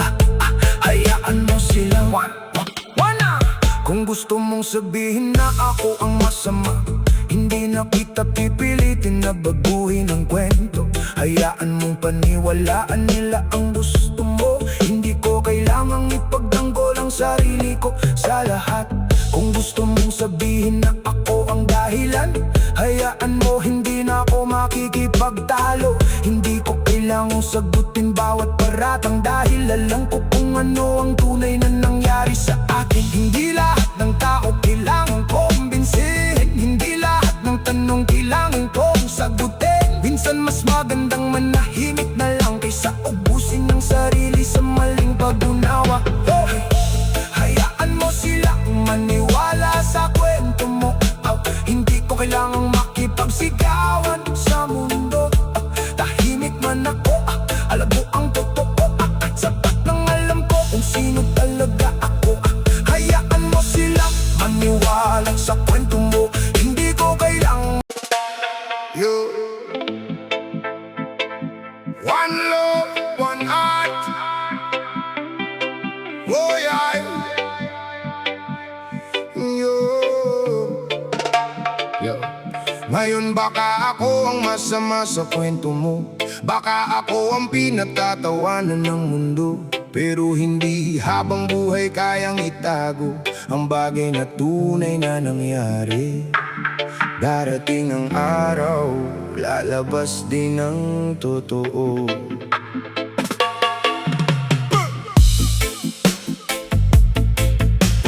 Hayaan mo silang one heart. Kung gusto mong sabihin na ako ang masama, hindi na kita pipilitin na baguhin ang kwento. Hayaan mong paniwalaan nila ang gusto mo. Hindi ko kailangang ipagtanggol ang sarili ko sa lahat. Kung gusto mong sabihin na ako ang dahilan, hayaan mo, hindi na ako makikipagtalo. Hindi ko kailangang sagutin bawat paratang, dahil alam ko kung ano ang tunay na nangyari sa akin. Hindi lahat ng tao kailangan kumbinsihin, hindi lahat ng tanong kailangan kong sagutin. Minsan mas magandang manahimik na lang kaysa ubusin ng sarili sa maling pag-unawa. Hayaan mo sila maniwala sa kwento mo. Hindi ko kailangang makipagsigawan sa mundo. Tahimik man ako, alam mo ang totoo. Sapat ng alam ko kung sino talaga ako. Hayaan mo sila maniwala sa kwento mo. Hindi ko kailangang You. One love, one heart. Oh yeah. You. Yo. Ngayon baka ako ang masama sa kwento mo. Baka ako ang pinagtatawanan ng mundo. Pero hindi habang buhay kayang itago ang bagay na tunay na nangyari. Darating ang araw, lalabas din ang totoo.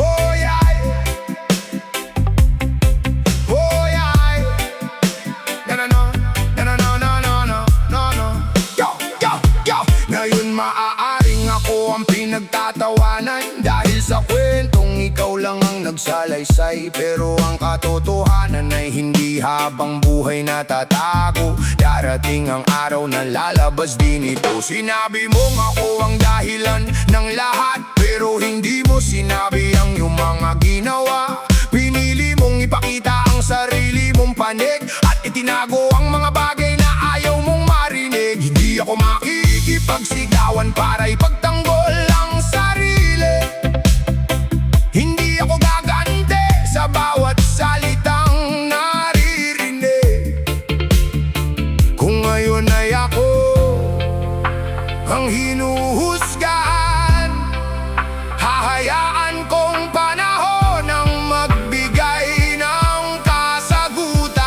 Oh yeah. Oh yeah. No. Yo. Ngayon maaaring ako ang pinagtatawanan dahil sa kwentong ikaw lang ang nagsalaysay. Pero ang katotohanan ay hindi habang buhay natatago. Darating ang araw na lalabas din ito. Sinabi mong ako ang dahilan ng lahat, pero hindi mo sinabi ang iyong mga ginawa. Pinili mong ipakita ang sarili mong panig at itinago ang mga bagay na ayaw mong marinig. Hindi ako makikipagsigawan para ipagtanggol ang sarili. Hindi ako gagante sa bawat salitang naririnig. Kung ngayon ay ako ang hinuhusgahan, hahayaan kong panahon ang magbigay ng kasagutan.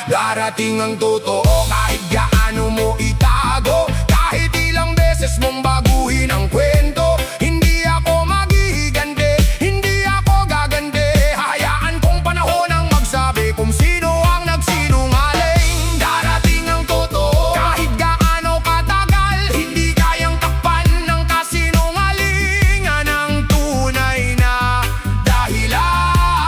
Darating ang totoo kahit gaano mo itago, kahit ilang beses mong baguhin ang kwento. Hindi ako maghihiganti, hindi ako gagante. Hayaan kong panahon ang magsabi kung sino ang nagsinungaling. Darating ang totoo kahit gaano katagal, hindi kayang takpan ng kasinungalingan ang tunay na dahilan.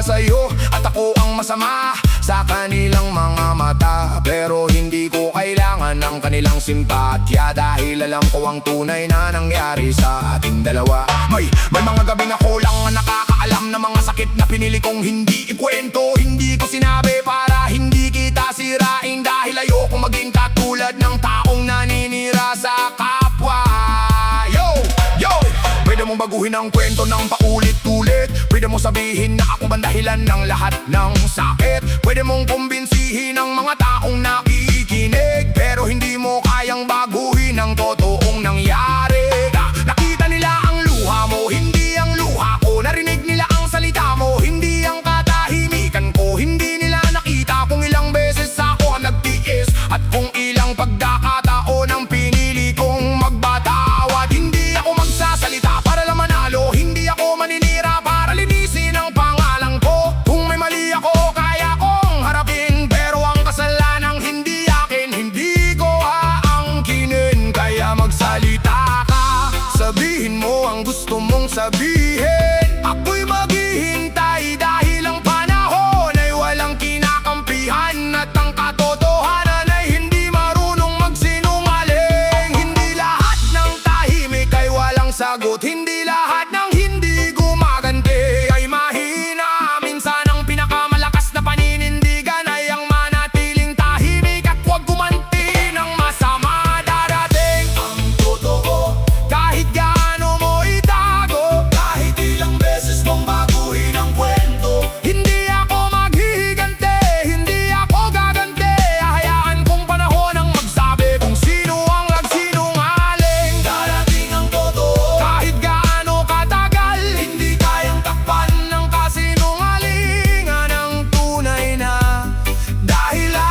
sa'yo at ako ang masama sa kanilang mga mata. Pero hindi ko kailangan ng kanilang simpatya, dahil alam ko ang tunay na nangyari sa ating dalawa. May mga gabi na ko lang ang nakakaalam na mga sakit na pinili kong hindi ikwento. Hindi ko sinabi para hindi kita sirain, dahil ayoko maging katulad ng taong naninira sa kapwa. Pwede mong baguhin ang kwento ng paulit-ulit. Pwede mong sabihin na ako ang dahilan ng lahat ng sakit. Pwede mong kumbinsihin ang mga taong nakikinig, pero hindi mo kayang baguhin ang totoong nangyari. Nakita nila ang luha mo, hindi ang luha ko. Narinig nila ang salita mo, hindi ang katahimikan ko. Hindi nila nakita kung ilang beses ako ang nagtiis, at kung ilang pagkakataon ang pinili kong magbatawad. Hindi ako magsasalita para lang manalo, hindi ako maninira para linisin ang pangalan ko. Kung may mali ako, kaya kong harapin, pero ang kasalanang hindi akin, hindi ko aangkinin. Kaya magsalita ka, sabihin mo ang gusto mong sabihin. Ako'y maghihintay dahil ang panahon ay walang kinakampihan, at ang katotohanan ay hindi marunong magsinungaling. Hindi lahat ng tahimik ay walang sagot, hindi lahat ng hindi gumaganti ay mahina. Minsan ang pinakamalakas na paninindigan ay ang manatiling tahimik at huwag gumanti ng masama. Darating ang totoo kahit gaano mo itago, kahit ilang beses mong baguhin ang kwento. Hindi ako maghihiganti, hindi ako gaganti. Hayaan kong panahon ang magsabi kung sino ang nagsinungaling. Darating ang totoo kahit gaano katagal, hindi kayang takpan ng kasinungalingan ang tunay na dahilan.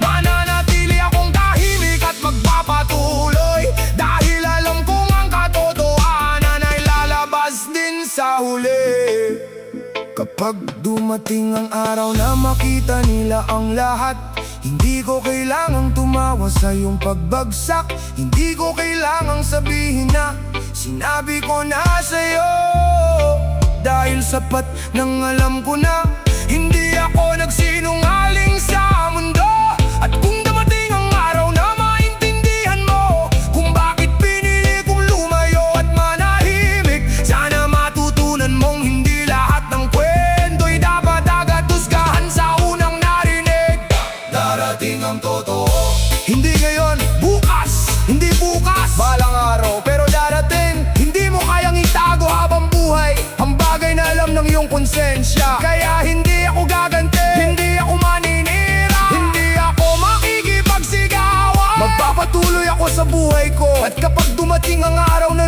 Mananatili akong tahimik at magpapatuloy, dahil alam kong ang katotohanan ay lalabas din sa huli. Kapag dumating ang araw na makita nila ang lahat, hindi ko kailangang tumawa sa iyong pagbagsak. Hindi ko kailangang sabihin na sinabi ko na sa'yo, dahil sapat nang alam ko na hindi ako nagsinungaling sa mundo. At kung dumating ang araw na maintindihan mo kung bakit pinili kong lumayo at manahimik, sana matutunan mong hindi lahat ng kwento'y dapat agad husgahan sa unang narinig. Darating ang totoo, hindi ngayon, bukas. Hindi bukas, balang araw, pero darating. Hindi mo kayang itago habang buhay ang bagay na alam ng iyong konsensya. Kaya hindi ako gaganti, hindi ako maninira, hindi ako makikipagsigawan. Magpapatuloy ako sa buhay ko, at kapag dumating ang araw na